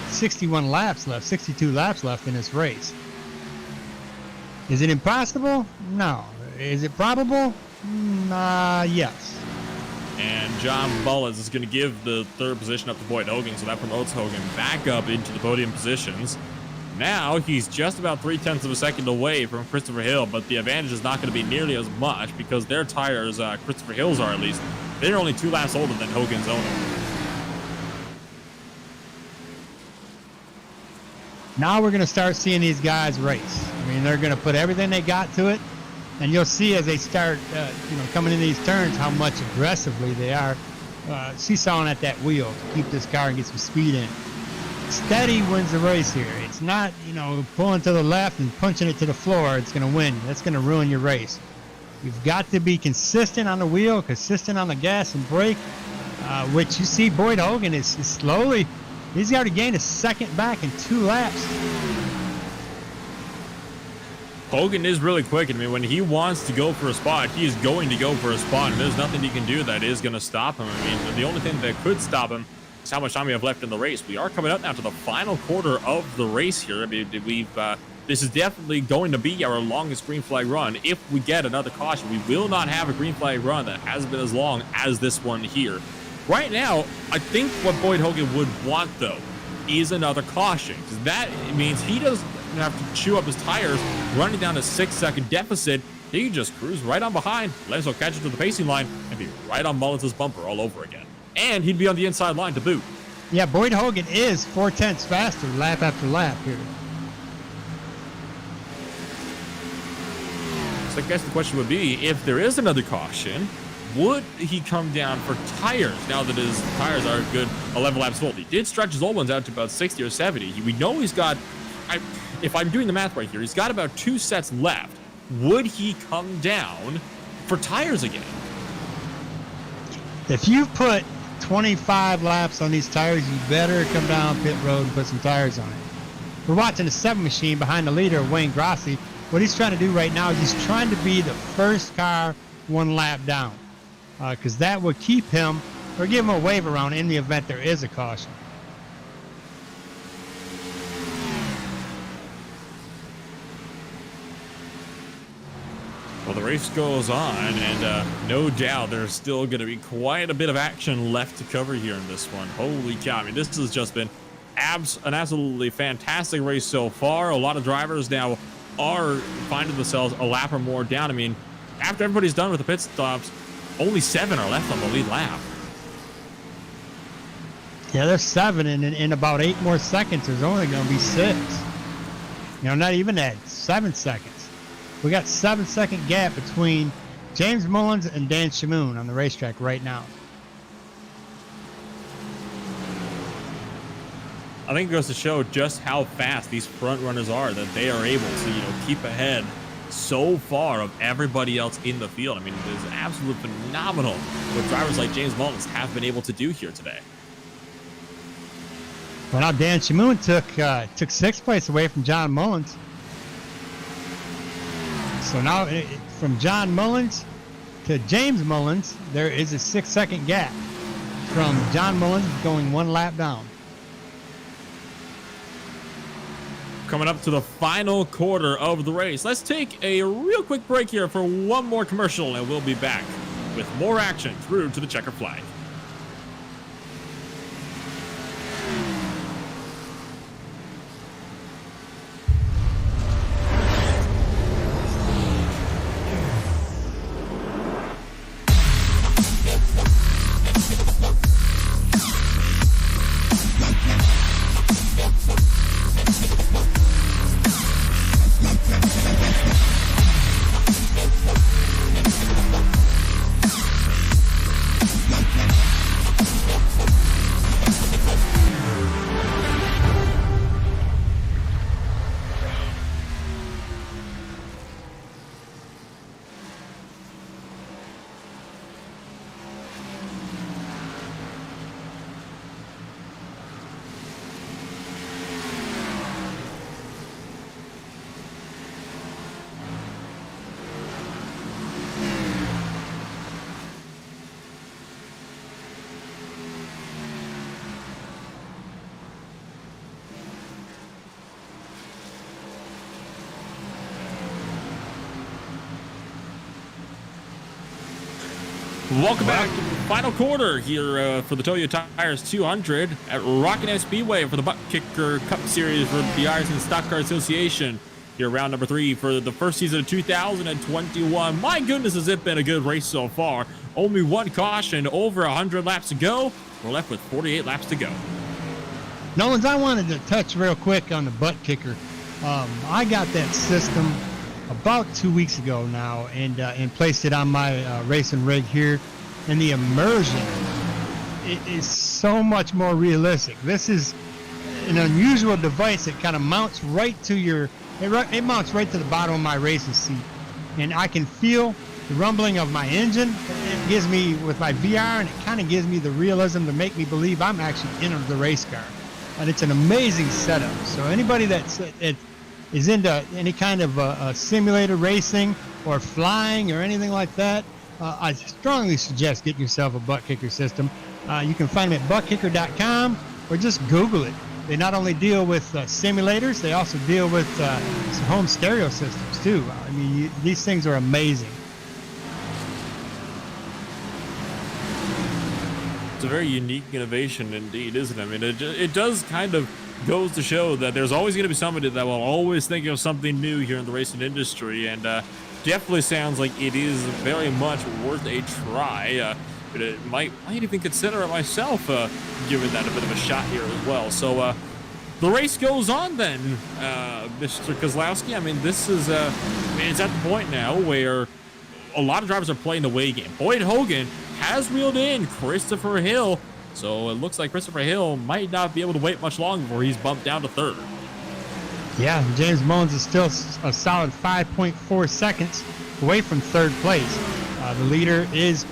61 laps left, 62 laps left in this race. Is it impossible? No. Is it probable? Yes. And John Mullins is going to give the 3rd position up to Boyd Hogan, so that promotes Hogan back up into the podium positions. Now he's just about 0.3 of a second away from Christopher Hill, but the advantage is not going to be nearly as much because their tires, Christopher Hill's are at least, they're only 2 laps older than Hogan's own. Now we're going to start seeing these guys race. I mean, they're going to put everything they got to it. And you'll see as they start, coming in these turns, how much aggressively they are seesawing at that wheel to keep this car and get some speed in. Steady wins the race here. It's not, pulling to the left and punching it to the floor. It's going to win. That's going to ruin your race. You've got to be consistent on the wheel, consistent on the gas and brake, which you see Boyd Hogan is slowly. He's got to gain a second back in 2 laps. Hogan is really quick. I mean, when he wants to go for a spot, he is going to go for a spot, and there's nothing he can do that is going to stop him. I mean, the only thing that could stop him is how much time we have left in the race. We are coming up now to the final quarter of the race here. I mean, this is definitely going to be our longest green flag run. If we get another caution, we will not have a green flag run that has been as long as this one here. Right now, I think what Boyd Hogan would want, though, is another caution, because that means he doesn't have to chew up his tires running down a 6-second deficit. He can just cruise right on behind, let himself catch it to the pacing line, and be right on Mullins' bumper all over again. And he'd be on the inside line to boot. Yeah, Boyd Hogan is 0.4 faster lap after lap here. So I guess the question would be, if there is another caution, would he come down for tires now that his tires are a good 11 laps old? He did stretch his old ones out to about 60 or 70. We know he's got, if I'm doing the math right here, he's got about 2 sets left. Would he come down for tires again? If you put 25 laps on these tires, you better come down pit road and put some tires on it. We're watching the 7 machine behind the leader, Wayne Grossi. What he's trying to do right now is he's trying to be the first car 1 lap down, because that would keep him, or give him a wave around in the event there is a caution. Well, the race goes on, and no doubt there's still going to be quite a bit of action left to cover here in this one. Holy cow. I mean, this has just been an absolutely fantastic race so far. A lot of drivers now are finding themselves a lap or more down. I mean, after everybody's done with the pit stops, only 7 are left on the lead lap. Yeah, there's 7, and in about 8 more seconds, there's only going to be 6. Not even that, 7 seconds. We got 7-second gap between James Mullins and Dan Shamoon on the racetrack right now. I think it goes to show just how fast these front runners are, that they are able to, keep ahead so far of everybody else in the field. I mean, it is absolutely phenomenal what drivers like James Mullins have been able to do here today. Well, now Dan Shamoon took 6th place away from John Mullins. So now from John Mullins to James Mullins, there is a 6-second gap from John Mullins going 1 lap down. coming up to the final quarter of the race. Let's take a real quick break here for one more commercial, and we'll be back with more action through to the checker flag. Welcome back to the final quarter here for the Toyo Tires 200 at Rockingham Speedway for the ButtKicker Cup Series for the Ireland Stock Car Association. Here, round number 3 for the first season of 2021. My goodness, has it been a good race so far. Only one caution, over 100 laps to go. We're left with 48 laps to go. Nolans, I wanted to touch real quick on the ButtKicker. I got that system about 2 weeks ago now, and placed it on my racing rig here, and the immersion is so much more realistic. This is an unusual device that kind of mounts right to your it mounts right to the bottom of my racing seat, and I can feel the rumbling of my engine. It gives me, with my VR, and it kind of gives me the realism to make me believe I'm actually in the race car, and it's an amazing setup. So anybody that's is into any kind of simulator racing or flying or anything like that, I strongly suggest getting yourself a ButtKicker system. You can find them at ButtKicker.com or just Google it. They not only deal with simulators, they also deal with some home stereo systems too. I mean, these things are amazing. It's a very unique innovation indeed, isn't it? I mean, it does kind of goes to show that there's always going to be somebody that will always think of something new here in the racing industry, and definitely sounds like it is very much worth a try. But it might even consider it myself, giving that a bit of a shot here as well. So the race goes on then, Mr. Kozlowski. I mean, this is it's at the point now where a lot of drivers are playing the away game. Boyd Hogan has reeled in Christopher Hill, so it looks like Christopher Hill might not be able to wait much longer before he's bumped down to third. Yeah, James Mullins is still a solid 5.4 seconds away from third place. The leader is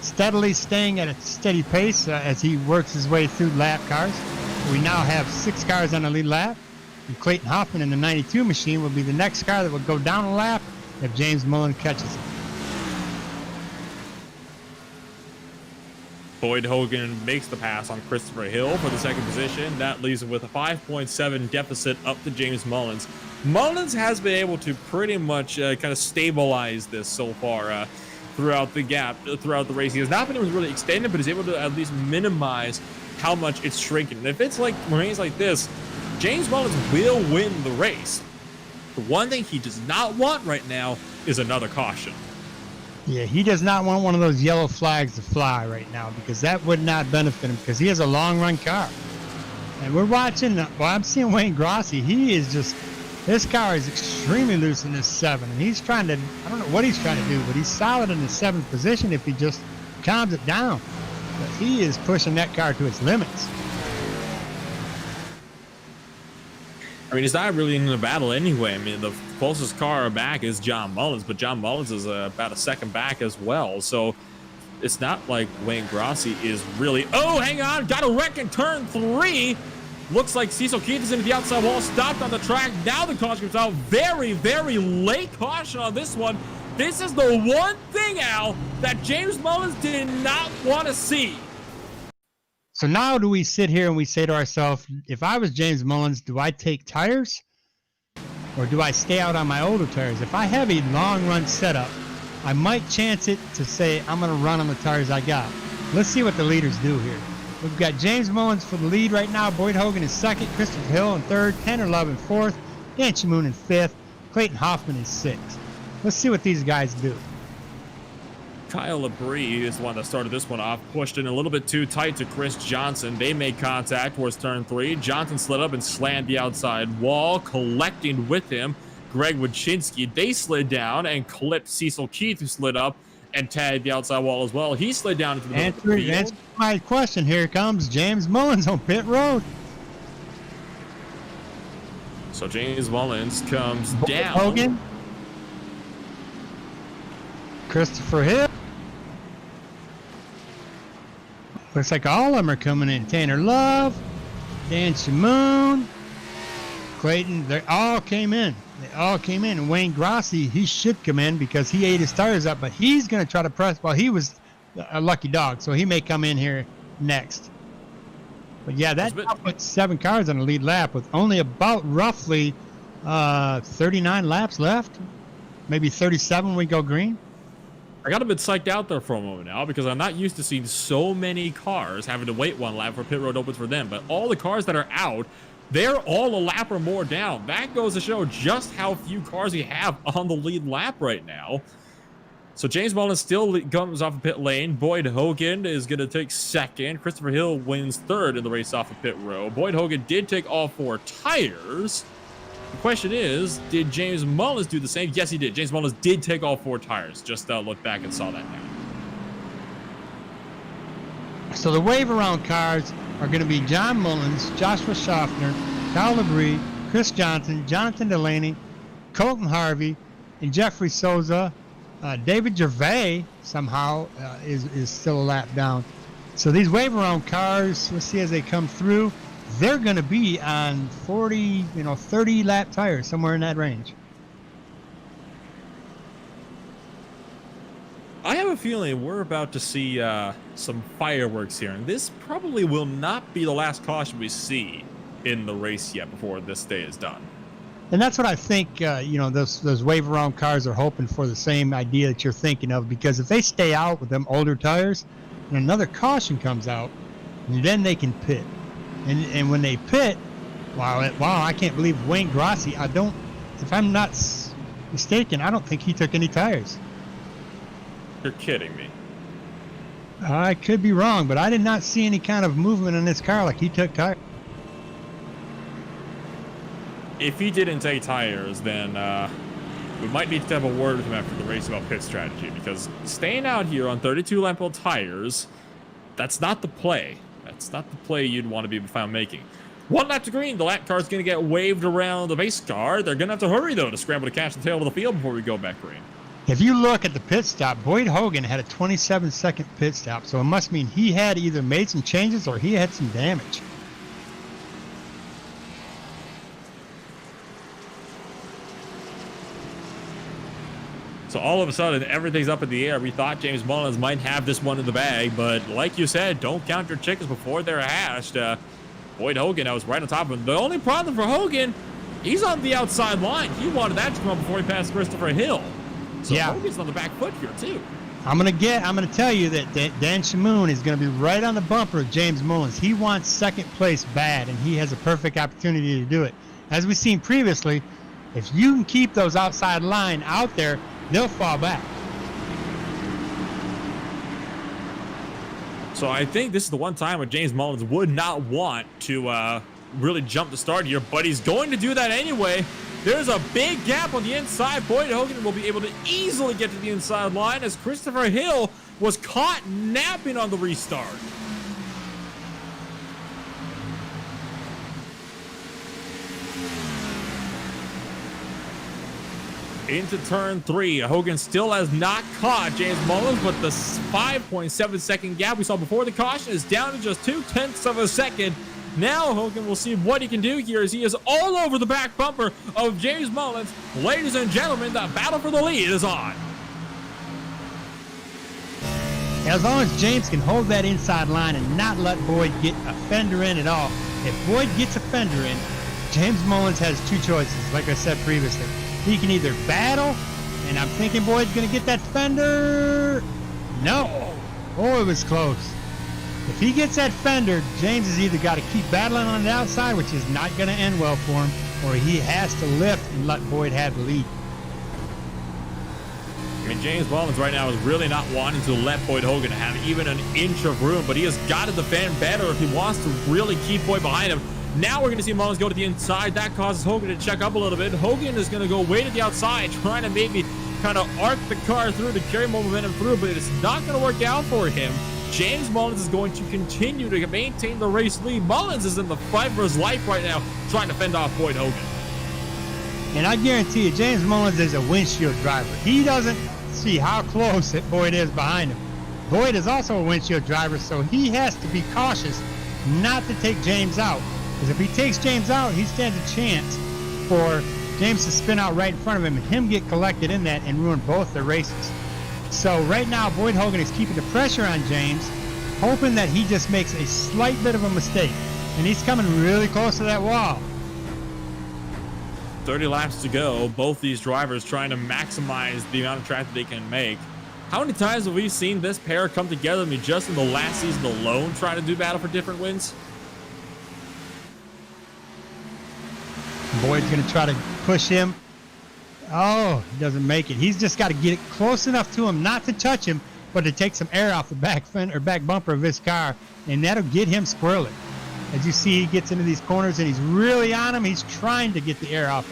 steadily staying at a steady pace as he works his way through lap cars. We now have 6 cars on the lead lap, and Clayton Hoffman in the 92 machine will be the next car that will go down a lap if James Mullins catches it. Boyd Hogan makes the pass on Christopher Hill for the second position. That leaves him with a 5.7 deficit up to James Mullins. Mullins has been able to pretty much kind of stabilize this so far throughout the gap, throughout the race. He has not been able to really extend it, but he's able to at least minimize how much it's shrinking. And if it's like remains like this, James Mullins will win the race. The one thing he does not want right now is another caution. Yeah, he does not want one of those yellow flags to fly right now, because that would not benefit him, because he has a long run car. And we're watching, well, I'm seeing Wayne Grossi. He is just, this car is extremely loose in this 7, and he's trying to, I don't know what he's trying to do, but he's solid in the 7th position if he just calms it down. But he is pushing that car to its limits. I mean, he's not really in the battle anyway. I mean, the closest car back is John Mullins, but John Mullins is about a second back as well. So it's not like Wayne Grossi is really... Oh, hang on. Got a wreck in turn 3. Looks like Cecil Keith is into the outside wall, stopped on the track. Now the caution comes out. Very, very late caution on this one. This is the one thing, Al, that James Mullins did not want to see. So now do we sit here and we say to ourselves, if I was James Mullins, do I take tires or do I stay out on my older tires? If I have a long run setup, I might chance it to say I'm going to run on the tires I got. Let's see what the leaders do here. We've got James Mullins for the lead right now. Boyd Hogan in second. Christopher Hill in third. Tanner Love in fourth. Dan Shamoon in fifth. Clayton Hoffman in sixth. Let's see what these guys do. Kyle Labrie is the one that started this one off, pushed in a little bit too tight to Chris Johnson. They made contact towards turn 3. Johnson slid up and slammed the outside wall, collecting with him Greg Wachinski. They slid down and clipped Cecil Keith, who slid up and tagged the outside wall as well. He slid down into the middle of the field. Answer my question. Here comes James Mullins on pit road. So James Mullins comes down. Hogan. Christopher Hill. Looks like all of them are coming in. Tanner Love, Dan Shamoon, Clayton. They all came in. They all came in. And Wayne Grossi, he should come in because he ate his tires up, but he's going to try to press. Well, he was a lucky dog, so he may come in here next. But yeah, that put 7 cars on the lead lap with only about roughly 39 laps left. Maybe 37 when we go green. I got a bit psyched out there for a moment now because I'm not used to seeing so many cars having to wait one lap for pit road opens for them. But all the cars that are out, they're all a lap or more down. That goes to show just how few cars we have on the lead lap right now. So James Mullins still comes off of pit lane. Boyd Hogan is going to take second. Christopher Hill wins third in the race off of pit row. Boyd Hogan did take all 4 tires. The question is, did James Mullins do the same? Yes, he did. James Mullins did take all 4 tires. Just looked back and saw that now. So the wave around cars are going to be John Mullins, Joshua Schaffner, Kyle Labrie, Chris Johnson, Jonathan Delaney, Colton Harvey, and Jeffrey Souza. David Gervais somehow is still a lap down. So these wave around cars, let's see as they come through. They're going to be on 40, 30 lap tires, somewhere in that range. I have a feeling we're about to see some fireworks here, and this probably will not be the last caution we see in the race yet before this day is done. And that's what I think, those wave around cars are hoping for, the same idea that you're thinking of, because if they stay out with them older tires and another caution comes out, then they can pit. And when they pit, wow, I can't believe Wayne Grossi, if I'm not mistaken, I don't think he took any tires. You're kidding me. I could be wrong, but I did not see any kind of movement in this car like he took tires. If he didn't take tires, then we might need to have a word with him after the race about pit strategy, because staying out here on 32 lap tires, that's not the play. That's not the play you'd want to be found making. 1 lap to green. The lap car's going to get waved around the base car. They're going to have to hurry, though, to scramble to catch the tail of the field before we go back green. If you look at the pit stop, Boyd Hogan had a 27-second pit stop, so it must mean he had either made some changes or he had some damage. So all of a sudden, everything's up in the air. We thought James Mullins might have this one in the bag, but like you said, don't count your chickens before they're hatched. Boyd Hogan, I was right on top of him. The only problem for Hogan, he's on the outside line. He wanted that to come up before he passed Christopher Hill. So yeah, Hogan's on the back foot here too. I'm gonna tell you that Dan Shamoon is gonna be right on the bumper of James Mullins. He wants second place bad, and he has a perfect opportunity to do it. As we've seen previously, if you can keep those outside line out there, they'll fall back. So I think this is the one time where James Mullins would not want to really jump the start here, but he's going to do that anyway. There's a big gap on the inside. Boyd Hogan will be able to easily get to the inside line as Christopher Hill was caught napping on the restart. Into turn 3. Hogan still has not caught James Mullins, but the 5.7 second gap we saw before the caution is down to just 0.2 of a second. Now Hogan will see what he can do here as he is all over the back bumper of James Mullins. Ladies and gentlemen, the battle for the lead is on. As long as James can hold that inside line and not let Boyd get a fender in at all. If Boyd gets a fender in, James Mullins has two choices, like I said previously. He can either battle, and I'm thinking Boyd's going to get that fender. No. Oh, it was close. If he gets that fender, James has either got to keep battling on the outside, which is not going to end well for him, or he has to lift and let Boyd have the lead. I mean, James Mullins right now is really not wanting to let Boyd Hogan have even an inch of room, but he has got to defend better if he wants to really keep Boyd behind him. Now we're going to see Mullins go to the inside. That causes Hogan to check up a little bit. Hogan is going to go way to the outside, trying to maybe kind of arc the car through to carry more momentum through, but it's not going to work out for him. James Mullins is going to continue to maintain the race lead. Mullins is in the fight for his life right now, trying to fend off Boyd Hogan. And I guarantee you, James Mullins is a windshield driver. He doesn't see how close that Boyd is behind him. Boyd is also a windshield driver, so he has to be cautious not to take James out. Because if he takes James out, he stands a chance for James to spin out right in front of him and him get collected in that and ruin both their races. So right now, Boyd Hogan is keeping the pressure on James, hoping that he just makes a slight bit of a mistake. And he's coming really close to that wall. 30 laps to go. Both these drivers trying to maximize the amount of track that they can make. How many times have we seen this pair come together? I mean, just in the last season alone, trying to do battle for different wins? Boyd's going to try to push him. Oh, he doesn't make it. He's just got to get it close enough to him not to touch him, but to take some air off the back fender or back bumper of his car, and that'll get him squirrely. As you see, he gets into these corners and he's really on him. He's trying to get the air off.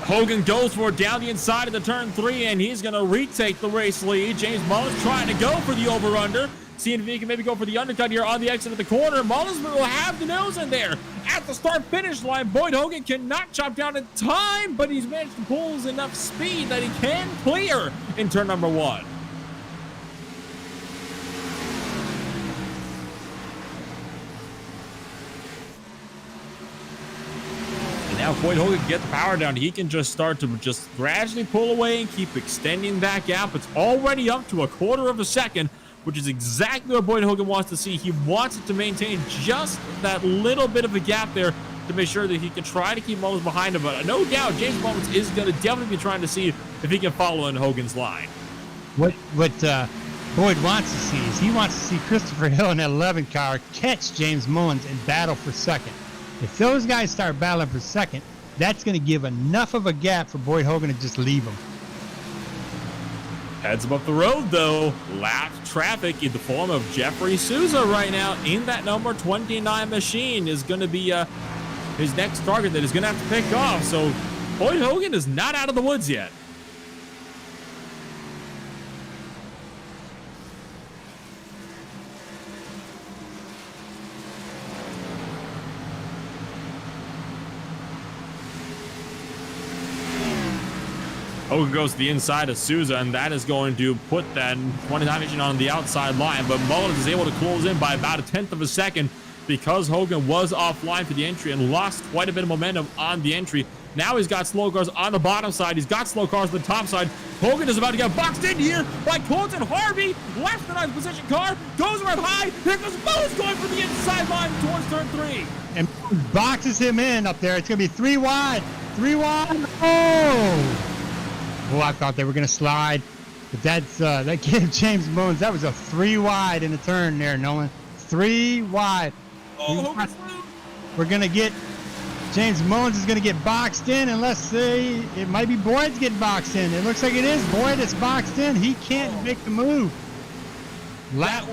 Hogan goes for it down the inside of the turn 3, and he's going to retake the race lead. James Mullins trying to go for the over-under, seeing if he can maybe go for the undercut here on the exit of the corner. Mullins will have the nose in there at the start-finish line. Boyd Hogan cannot chop down in time, but he's managed to pull enough speed that he can clear in turn number 1. Now if Boyd Hogan can get the power down, he can just start to just gradually pull away and keep extending that gap. It's already up to a quarter of a second, which is exactly what Boyd Hogan wants to see. He wants it to maintain just that little bit of a gap there to make sure that he can try to keep Mullins behind him. But no doubt, James Mullins is going to definitely be trying to see if he can follow in Hogan's line. What Boyd wants to see is he wants to see Christopher Hill in that 11 car catch James Mullins and battle for second. If those guys start battling for second, that's going to give enough of a gap for Boyd Hogan to just leave him. Heads up the road, though. Lap traffic in the form of Jeffrey Souza right now in that number 29 machine is going to be his next target that he's going to have to pick off. So Boyd Hogan is not out of the woods yet. Hogan goes to the inside of Souza, and that is going to put that 29 engine on the outside line. But Mullins is able to close in by about 1/10 of a second because Hogan was offline for the entry and lost quite a bit of momentum on the entry. Now he's got slow cars on the bottom side. He's got slow cars on the top side. Hogan is about to get boxed in here by Colton Harvey. Left the ninth position car, goes right high. Here goes Mullins going for the inside line towards turn 3. And boxes him in up there. It's going to be 3 wide. 3 wide. Oh! Oh, I thought they were going to slide. But that gave James Mullins. That was a 3 wide in the turn there, Nolan. 3 wide. Oh, we're going to get... James Mullins is going to get boxed in, and let's say it might be Boyd's getting boxed in. It looks like it is Boyd that's boxed in. He can't make the move. That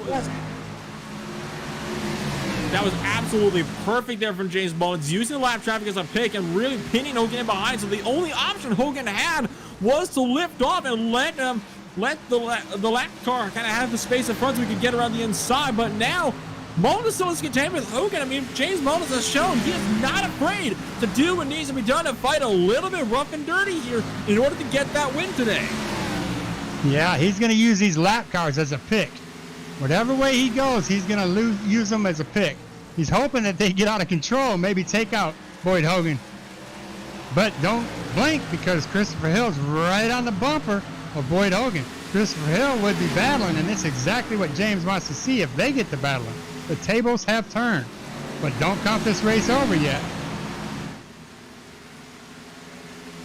was absolutely perfect there from James Mullins, using the lap traffic as a pick and really pinning Hogan in behind. So the only option Hogan had was to lift off and let the lap car kind of have the space in front so we could get around the inside. But now Mullins still is contained with Hogan. I mean, James Mullins has shown he is not afraid to do what needs to be done and fight a little bit rough and dirty here in order to get that win today. Yeah, he's going to use these lap cars as a pick. Whatever way he goes, he's going to use them as a pick. He's hoping that they get out of control, maybe take out Boyd Hogan. But don't blink, because Christopher Hill's right on the bumper of Boyd Hogan. Christopher Hill would be battling, and it's exactly what James wants to see if they get to battling. The tables have turned. but don't count this race over yet.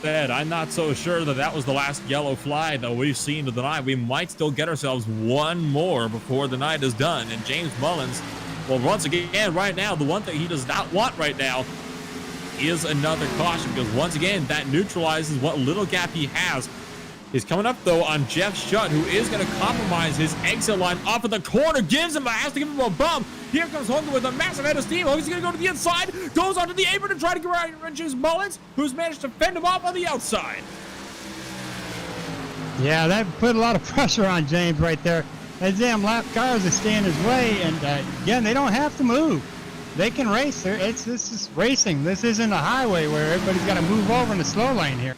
I'm not so sure that that was the last yellow flag that we've seen tonight. We might still get ourselves one more before the night is done. And James Mullins, well, once again, right now, the one thing he does not want right now is another caution, because once again, that neutralizes what little gap he has. He's coming up, though, on Jeff Shutt, who is going to compromise his exit line off of the corner. Has to give him a bump. Here comes Hogan with a massive head of steam. Hogan's going to go to the inside, goes onto the apron to try to get around James Mullins, who's managed to fend him off on the outside. Yeah, that put a lot of pressure on James right there. Those damn lap cars are staying his way, and again, they don't have to move. They can race there. This is racing. This isn't a highway where everybody's got to move over in the slow lane here.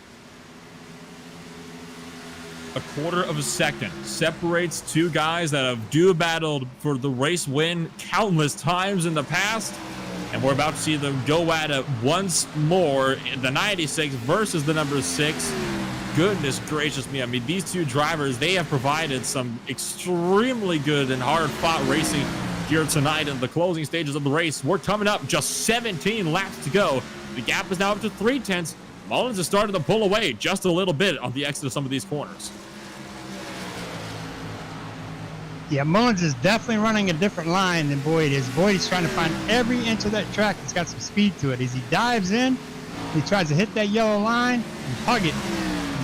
A quarter of a second separates two guys that have duo battled for the race win countless times in the past, and we're about to see them go at it once more. The 96 versus the number 6. Goodness gracious me. I mean, these two drivers, they have provided some extremely good and hard-fought racing here tonight in the closing stages of the race. We're coming up, just 17 laps to go. The gap is now up to 3/10. Mullins has started to pull away just a little bit on the exit of some of these corners. Yeah, Mullins is definitely running a different line than Boyd is. Boyd is trying to find every inch of that track that's got some speed to it. As he dives in, he tries to hit that yellow line and hug it.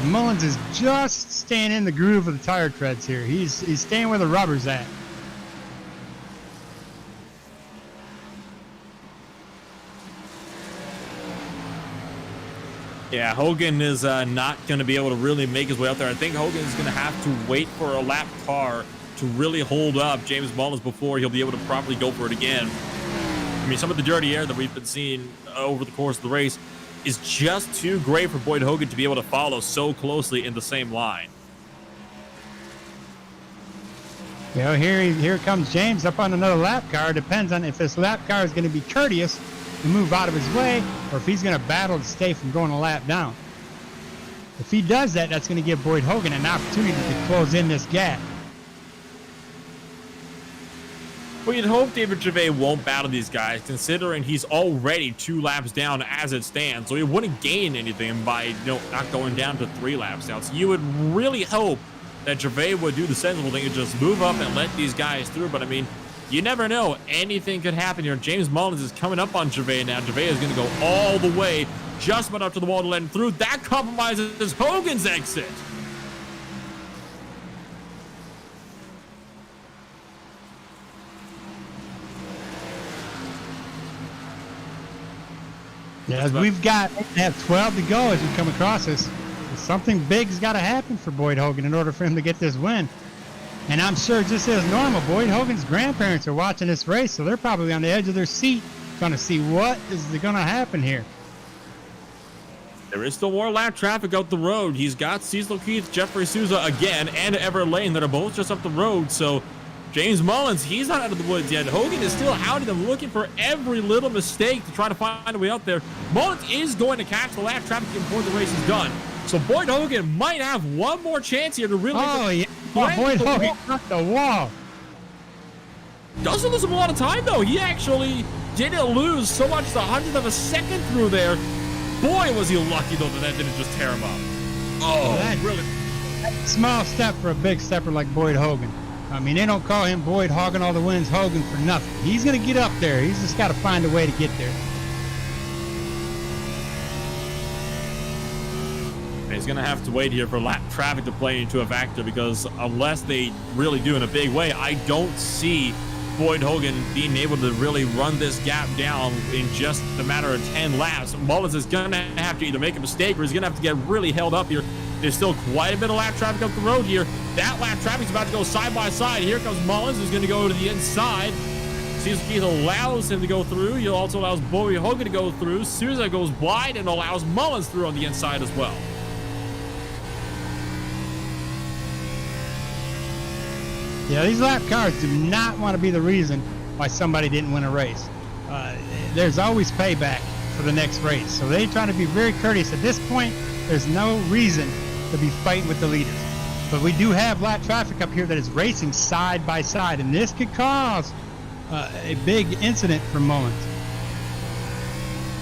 Mullins is just staying in the groove of the tire treads here. He's staying where the rubber's at. Yeah, Hogan is not going to be able to really make his way out there. I think Hogan is going to have to wait for a lap car to really hold up James Mullins before he'll be able to properly go for it again. I mean, some of the dirty air that we've been seeing over the course of the race is just too great for Boyd Hogan to be able to follow so closely in the same line. You know, here comes James up on another lap car. Depends on if this lap car is going to be courteous to move out of his way, or if he's going to battle to stay from going a lap down. If he does that, that's going to give Boyd Hogan an opportunity to close in this gap. Well, you'd hope David Gervais won't battle these guys, considering he's already 2 laps down as it stands. So he wouldn't gain anything by not going down to 3 laps down. So you would really hope that Gervais would do the sensible thing and just move up and let these guys through. But I mean, you never know. Anything could happen here. James Mullins is coming up on Gervais now. Gervais is going to go all the way, just about up to the wall to let him through. That compromises Hogan's exit. Yeah, we've got to have 12 to go as we come across this. Something big's got to happen for Boyd Hogan in order for him to get this win. And I'm sure just as normal, Boyd Hogan's grandparents are watching this race, so they're probably on the edge of their seat trying to see what is going to happen here. There is still more lap traffic out the road. He's got Cecil Keith, Jeffrey Souza again, and Everett Lane that are both just up the road. So James Mullins, he's not out of the woods yet. Hogan is still hounding them, looking for every little mistake to try to find a way out there. Mullins is going to catch the lap traffic before the race is done. So Boyd Hogan might have one more chance here to really... Oh, yeah. Boyd Hogan cut the wall. Doesn't lose him a lot of time, though. He actually didn't lose so much as 100th of a second through there. Boy, was he lucky, though, that didn't just tear him up. Oh, that's really? Small step for a big stepper like Boyd Hogan. I mean, they don't call him Boyd Hogan all the wins Hogan for nothing. He's going to get up there. He's just got to find a way to get there. He's going to have to wait here for lap traffic to play into a factor, because unless they really do in a big way, I don't see Boyd Hogan being able to really run this gap down in just a matter of 10 laps. Mullins is going to have to either make a mistake or he's going to have to get really held up here. There's still quite a bit of lap traffic up the road here. That lap traffic is about to go side by side. Here comes Mullins, who's going to go to the inside. Cecil Keith allows him to go through. He also allows Boyd Hogan to go through. Souza goes wide and allows Mullins through on the inside as well. Yeah, these lap cars do not want to be the reason why somebody didn't win a race. There's always payback for the next race. So they're trying to be very courteous. At this point, there's no reason to be fighting with the leaders. But we do have lap traffic up here that is racing side by side, and this could cause a big incident for Mullins.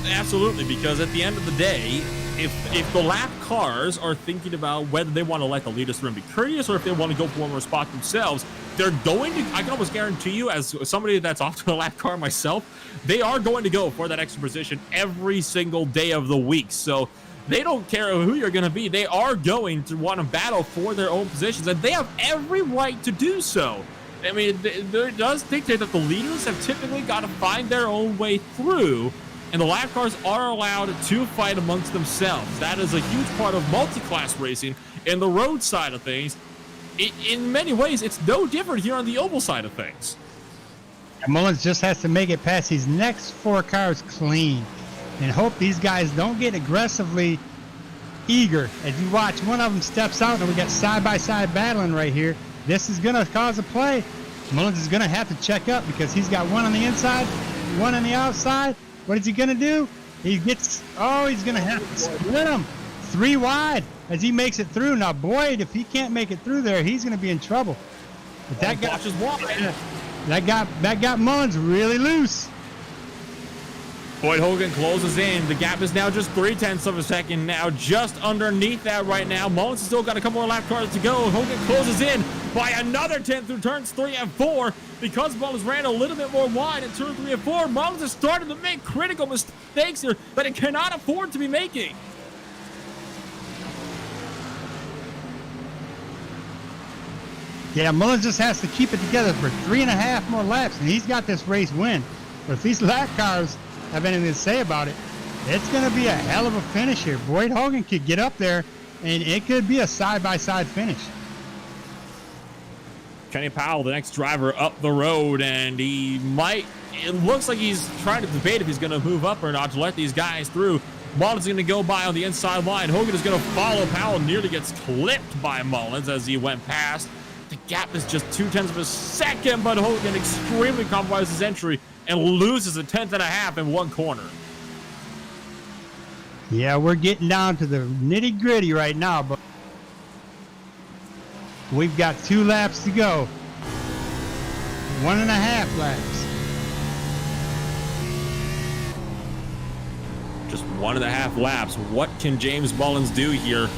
Absolutely, because at the end of the day, if the lap cars are thinking about whether they want to let the leaders through and be courteous or if they want to go for one more spot themselves, they're going to, I can almost guarantee you, as somebody that's often a lap car myself, they are going to go for that extra position every single day of the week. So they don't care who you're going to be. They are going to want to battle for their own positions, and they have every right to do so. I mean, it does dictate that the leaders have typically got to find their own way through, and the lap cars are allowed to fight amongst themselves. That is a huge part of multi-class racing and the road side of things. In many ways, it's no different here on the oval side of things. And Mullins just has to make it past these next 4 cars clean and hope these guys don't get aggressively eager. As you watch, one of them steps out, and we got side-by-side battling right here. This is going to cause a play. Mullins is going to have to check up because he's got one on the inside, one on the outside. What is he going to do? He gets, he's going to have to split them 3 wide as he makes it through. Now, Boyd, if he can't make it through there, he's going to be in trouble. But that got Mullins really loose. Boyd Hogan closes in. The gap is now just 0.3 of a second now, just underneath that right now. Mullins has still got a couple more lap cars to go. Hogan closes in by another 10 through turns 3 and 4. Because Mullins ran a little bit more wide in turn 3 and 4, Mullins has started to make critical mistakes here that it cannot afford to be making. Yeah, Mullins just has to keep it together for 3.5 more laps, and he's got this race win. But if these lap cars have anything to say about it, it's going to be a hell of a finish here. Boyd Hogan could get up there, and it could be a side-by-side finish. Kenny Powell, the next driver up the road, and it looks like he's trying to debate if he's going to move up or not to let these guys through. Mullins is going to go by on the inside line. Hogan is going to follow. Powell nearly gets clipped by Mullins as he went past. The gap is just 0.2 of a second, but Hogan extremely compromises his entry and loses 1/10.5 in one corner. Yeah, we're getting down to the nitty-gritty right now, but we've got 2 laps to go. 1.5 laps. Just 1.5 laps. What can James Mullins do here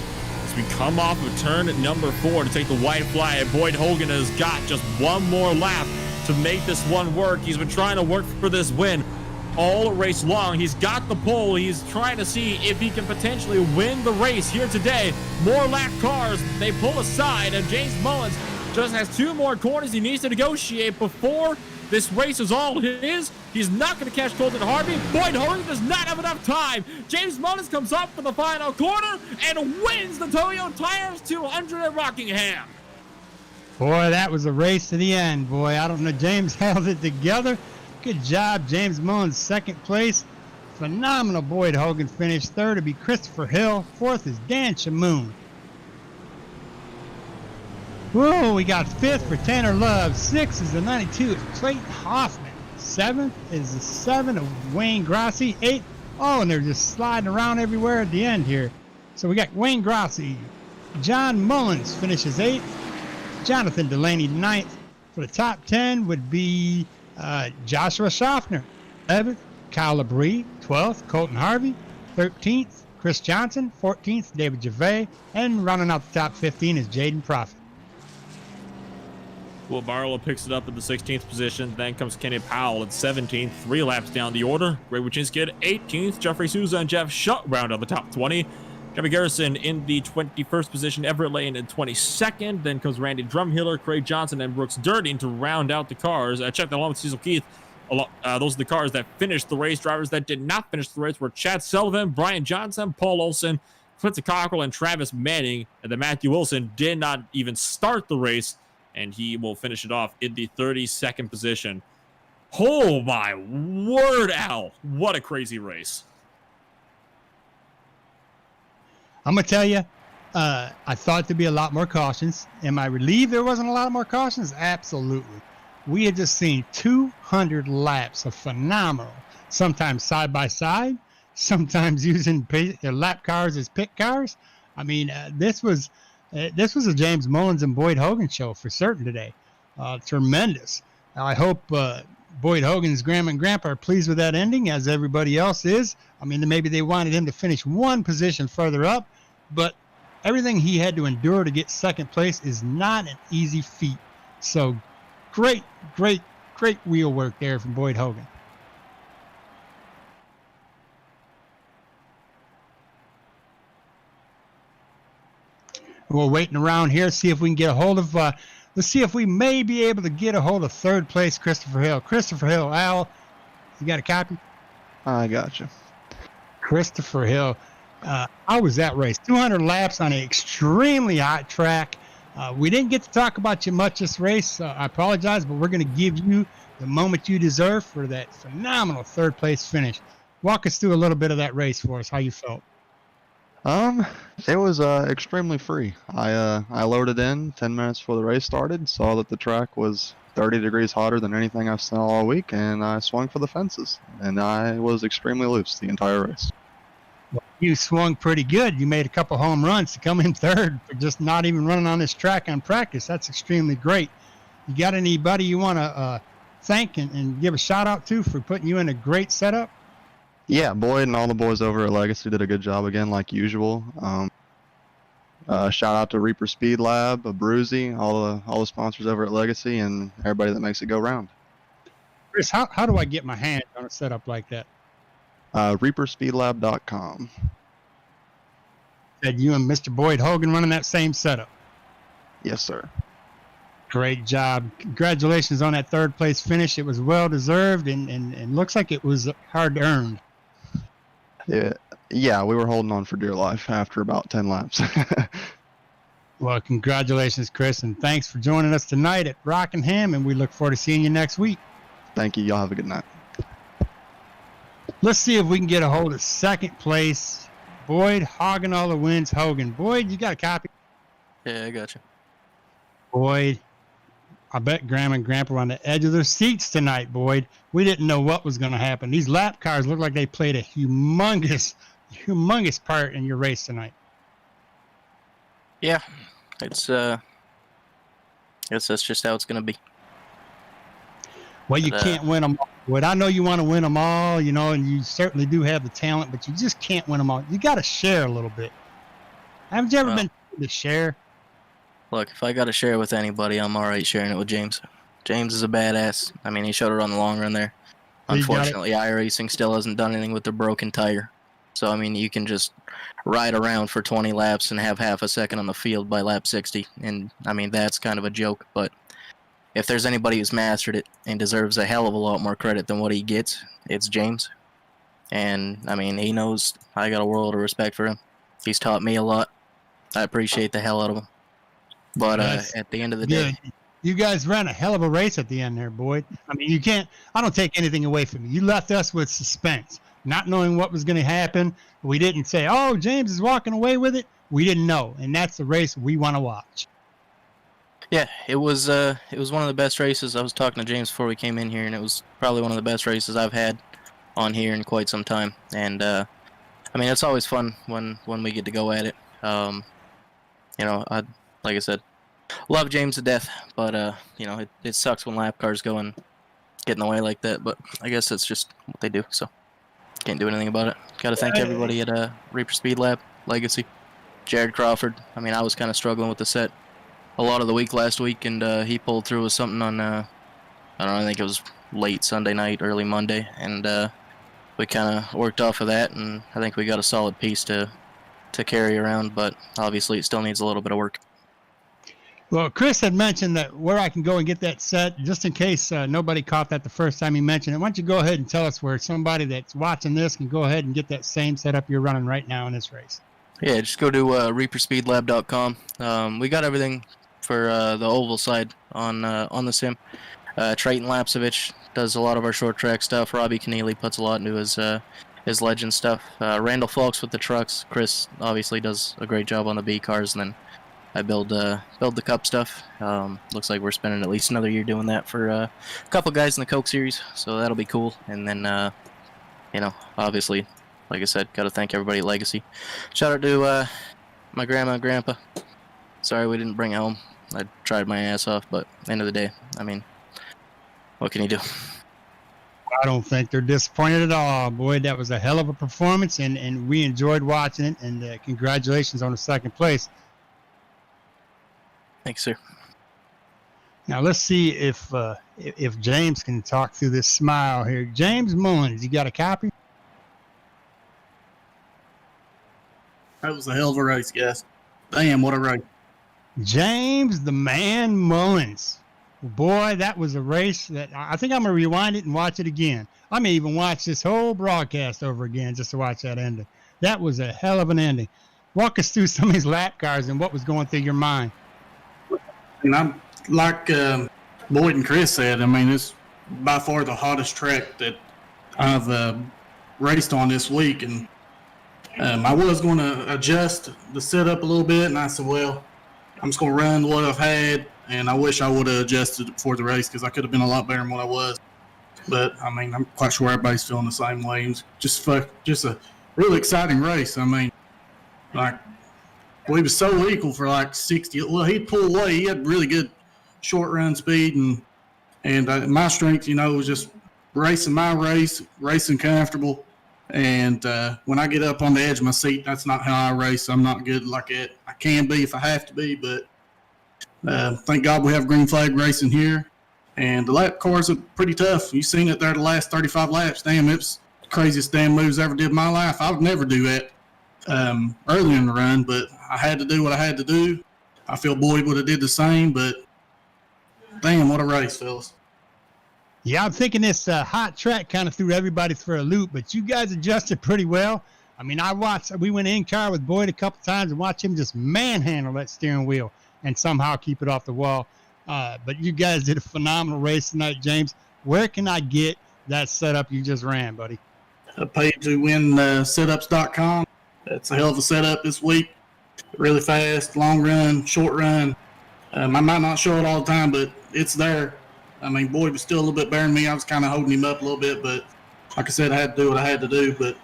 as we come off of turn number 4 to take the white flag? Boyd Hogan has got just one more lap to make this one work. He's been trying to work for this win all race long. He's got the pole. He's trying to see if he can potentially win the race here today. More lap cars, they pull aside, and James Mullins just has 2 more corners he needs to negotiate before this race is all his. He's not going to catch Colton Harvey. Boyd Hogan does not have enough time. James Mullins comes up for the final corner and wins the Toyo Tires 200 at Rockingham. Boy, that was a race to the end, boy. I don't know. James held it together. Good job, James Mullins, 2nd place. Phenomenal Boyd Hogan finish. 3rd would be Christopher Hill. 4th is Dan Shamoon. Whoa, we got 5th for Tanner Love. 6th is the 92 of Clayton Hoffman. 7th is the 7 of Wayne Grassi. 8th, and they're just sliding around everywhere at the end here. So we got Wayne Grassi. John Mullins finishes 8th. Jonathan Delaney 9th. For the top 10 would be Joshua Schaffner. 11th, Kyle Labrie. 12th, Colton Harvey. 13th, Chris Johnson. 14th, David Gervais. And rounding out the top 15 is Jaden Profit. Will Barlow picks it up at the 16th position. Then comes Kenny Powell at 17th, 3 laps down the order. Ray Wachinski at 18th. Jeffrey Souza and Jeff Shutt round out the top 20. Kevin Garrison in the 21st position. Everett Lane in 22nd. Then comes Randy Drumhiller, Craig Johnson, and Brooks Durden to round out the cars. I checked along with Cecil Keith. Those are the cars that finished the race. Drivers that did not finish the race were Chad Sullivan, Brian Johnson, Paul Olson, Quincy Cockrell, and Travis Manning. And then Matthew Wilson did not even start the race, and he will finish it off in the 32nd position. Oh my word, Al. What a crazy race. I'm going to tell you, I thought there'd be a lot more cautions. Am I relieved there wasn't a lot more cautions? Absolutely. We had just seen 200 laps of phenomenal, sometimes side by side, sometimes using lap cars as pit cars. I mean, this was a James Mullins and Boyd Hogan show for certain today. Tremendous. I hope Boyd Hogan's grandma and grandpa are pleased with that ending, as everybody else is. I mean, maybe they wanted him to finish one position further up, but everything he had to endure to get second place is not an easy feat. So great wheel work there from Boyd Hogan. We're waiting around here, see if we can get a hold of, let's see if we may be able to get a hold of third place Christopher Hill. Christopher Hill, Al, you got a copy? I got you. Christopher Hill. How was that race? 200 laps on an extremely hot track. We didn't get to talk about you much this race. I apologize, but we're going to give you the moment you deserve for that phenomenal third place finish. Walk us through a little bit of that race for us, how you felt. It was extremely free. I loaded in 10 minutes before the race started, saw that the track was 30 degrees hotter than anything I've seen all week, and I swung for the fences. And I was extremely loose the entire race. Well, you swung pretty good. You made a couple home runs to come in third for just not even running on this track on practice. That's extremely great. You got anybody you want to thank and give a shout out to for putting you in a great setup? Yeah, Boyd and all the boys over at Legacy did a good job again, like usual. Shout out to Reaper Speed Lab, Bruzy, all the sponsors over at Legacy, and everybody that makes it go round. Chris, how do I get my hand on a setup like that? ReaperSpeedLab.com. Said you and Mr. Boyd Hogan running that same setup. Yes, sir. Great job. Congratulations on that third place finish. It was well deserved and looks like it was hard earned. Yeah, we were holding on for dear life after about 10 laps. Well, congratulations, Chris, and thanks for joining us tonight at Rockingham, and we look forward to seeing you next week. Thank you. Y'all have a good night. Let's see if we can get a hold of second place. Boyd hogging all the wins. Hogan. Boyd, you got a copy? Yeah, I got you. Boyd, I bet Grandma and Grandpa were on the edge of their seats tonight, Boyd. We didn't know what was going to happen. These lap cars look like they played a humongous part in your race tonight. Yeah, it's I guess that's just how it's going to be. Well, you can't win them all. Boyd, I know you want to win them all, you know, and you certainly do have the talent, but you just can't win them all. You got to share a little bit. Haven't you ever been to share? Look, if I got to share with anybody, I'm all right sharing it with James. James is a badass. I mean, he showed it on the long run there. Unfortunately, iRacing still hasn't done anything with the broken tire. So, I mean, you can just ride around for 20 laps and have half a second on the field by lap 60. And, I mean, that's kind of a joke. But if there's anybody who's mastered it and deserves a hell of a lot more credit than what he gets, it's James. And, I mean, he knows I got a world of respect for him. He's taught me a lot. I appreciate the hell out of him. But at the end of the day, you guys ran a hell of a race at the end there, Boyd. I mean, you can't. I don't take anything away from you. You left us with suspense, not knowing what was going to happen. We didn't say, "Oh, James is walking away with it." We didn't know, and that's the race we want to watch. Yeah, it was one of the best races. I was talking to James before we came in here, and it was probably one of the best races I've had on here in quite some time. And I mean, it's always fun when we get to go at it. You know, like I said, love James to death, but you know, it sucks when lap cars go and get in the way like that. But I guess that's just what they do, so can't do anything about it. Got to thank everybody at Reaper Speed Lab, Legacy, Jared Crawford. I mean, I was kind of struggling with the set a lot of the week last week, and he pulled through with something on I don't know, I think it was late Sunday night, early Monday, and we kind of worked off of that, and I think we got a solid piece to carry around, but obviously it still needs a little bit of work. Well, Chris had mentioned that where I can go and get that set, just in case nobody caught that the first time he mentioned it. Why don't you go ahead and tell us where somebody that's watching this can go ahead and get that same setup you're running right now in this race? Yeah, just go to ReaperSpeedLab.com. We got everything for the oval side on the sim. Triton Lapsevich does a lot of our short track stuff. Robbie Keneally puts a lot into his legend stuff. Randall Falks with the trucks. Chris obviously does a great job on the B cars, and then I build the Cup stuff. Looks like we're spending at least another year doing that for a couple guys in the Coke Series, so that'll be cool. And then, you know, obviously, like I said, got to thank everybody at Legacy. Shout out to my grandma and grandpa. Sorry we didn't bring it home. I tried my ass off, but end of the day, I mean, what can you do? I don't think they're disappointed at all. Boy, that was a hell of a performance, and we enjoyed watching it. And congratulations on the second place. Thanks, sir. Now let's see if James can talk through this smile here. James Mullins, you got a copy? That was a hell of a race, guys. Damn, what a race. James the Man Mullins. Boy, that was a race that I think I'm going to rewind it and watch it again. I may even watch this whole broadcast over again just to watch that ending. That was a hell of an ending. Walk us through some of these lap cars and what was going through your mind. And I'm like Boyd and Chris said, I mean, it's by far the hottest track that I've raced on this week. And I was going to adjust the setup a little bit, and I said, well, I'm just going to run what I've had, and I wish I would have adjusted it before the race because I could have been a lot better than what I was. But, I mean, I'm quite sure everybody's feeling the same way. It was just a really exciting race. I mean, like, we was so equal for like 60. Well, he'd pull away. He had really good short run speed, and my strength, was just racing my race, racing comfortable. And when I get up on the edge of my seat, that's not how I race. I'm not good like it. I can be if I have to be, but thank God we have green flag racing here. And the lap cars are pretty tough. You seen it there the last 35 laps. Damn, it's the craziest damn moves I ever did in my life. I would never do that early in the run, but I had to do what I had to do. I feel Boyd would have did the same, but damn, what a race, fellas. Yeah, I'm thinking this hot track kind of threw everybody for a loop, but you guys adjusted pretty well. I mean, we went in car with Boyd a couple times and watched him just manhandle that steering wheel and somehow keep it off the wall. But you guys did a phenomenal race tonight, James. Where can I get that setup you just ran, buddy? A page to win setups.com. That's a hell of a setup this week. Really fast, long run, short run. I might not show it all the time, but it's there. I mean, Boyd was still a little bit better than me. I was kind of holding him up a little bit, but like I said, I had to do what I had to do. But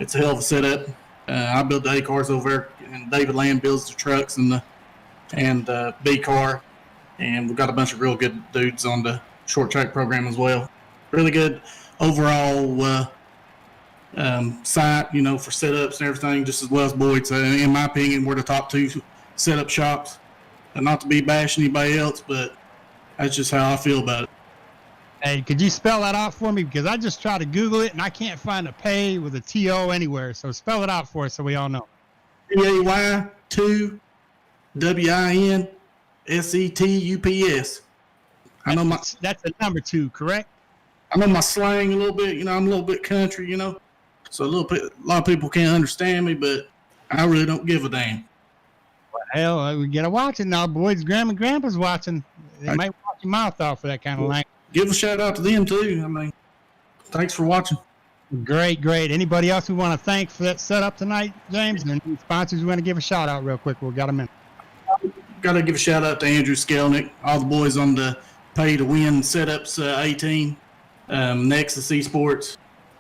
it's a hell of a setup. I build the A cars over there, and David Land builds the trucks and the B car, and we've got a bunch of real good dudes on the short track program as well. Really good overall site, for setups and everything, just as well as Boyd. So in my opinion, we're the top two setup shops. And not to be bashing anybody else, but that's just how I feel about it. Hey, could you spell that out for me? Because I just tried to Google it, and I can't find a pay with a T-O anywhere. So spell it out for us so we all know. PAY2 WINSETUPS. I know that's the number 2, correct? I know my slang a little bit. I'm a little bit country, So a lot of people can't understand me, but I really don't give a damn. Well, hell, we gotta watch it now. Boyd's grandma and grandpa's watching. They might watch your mouth off for that kind of language. Give a shout out to them too. I mean, thanks for watching. Great. Anybody else we want to thank for that setup tonight, James? And any sponsors we want to give a shout out real quick. We got them in. Got to give a shout out to Andrew Skelnick, all the boys on the Pay to Win Setups 18, Nexus Esports,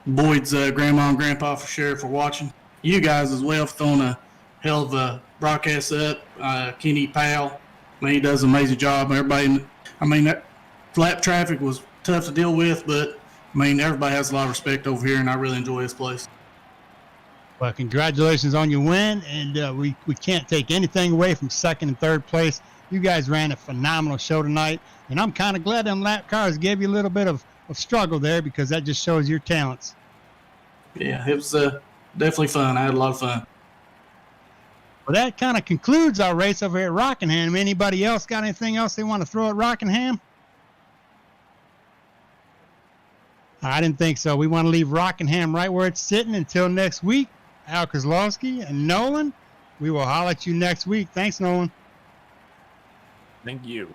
Boyd's grandma and grandpa for sure for watching. You guys as well for throwing a hell of a broadcast up. Kenny Powell, he does an amazing job. Everybody, that lap traffic was tough to deal with, but everybody has a lot of respect over here, and I really enjoy this place. Well, congratulations on your win, and we can't take anything away from second and third place. You guys ran a phenomenal show tonight, and I'm kind of glad them lap cars gave you a little bit of struggle there because that just shows your talents. Yeah, it was definitely fun. I had a lot of fun. Well, that kind of concludes our race over here at Rockingham. Anybody else got anything else they want to throw at Rockingham? I didn't think so. We want to leave Rockingham right where it's sitting until next week. Al Kozlowski and Nolan, we will holler at you next week. Thanks, Nolan. Thank you.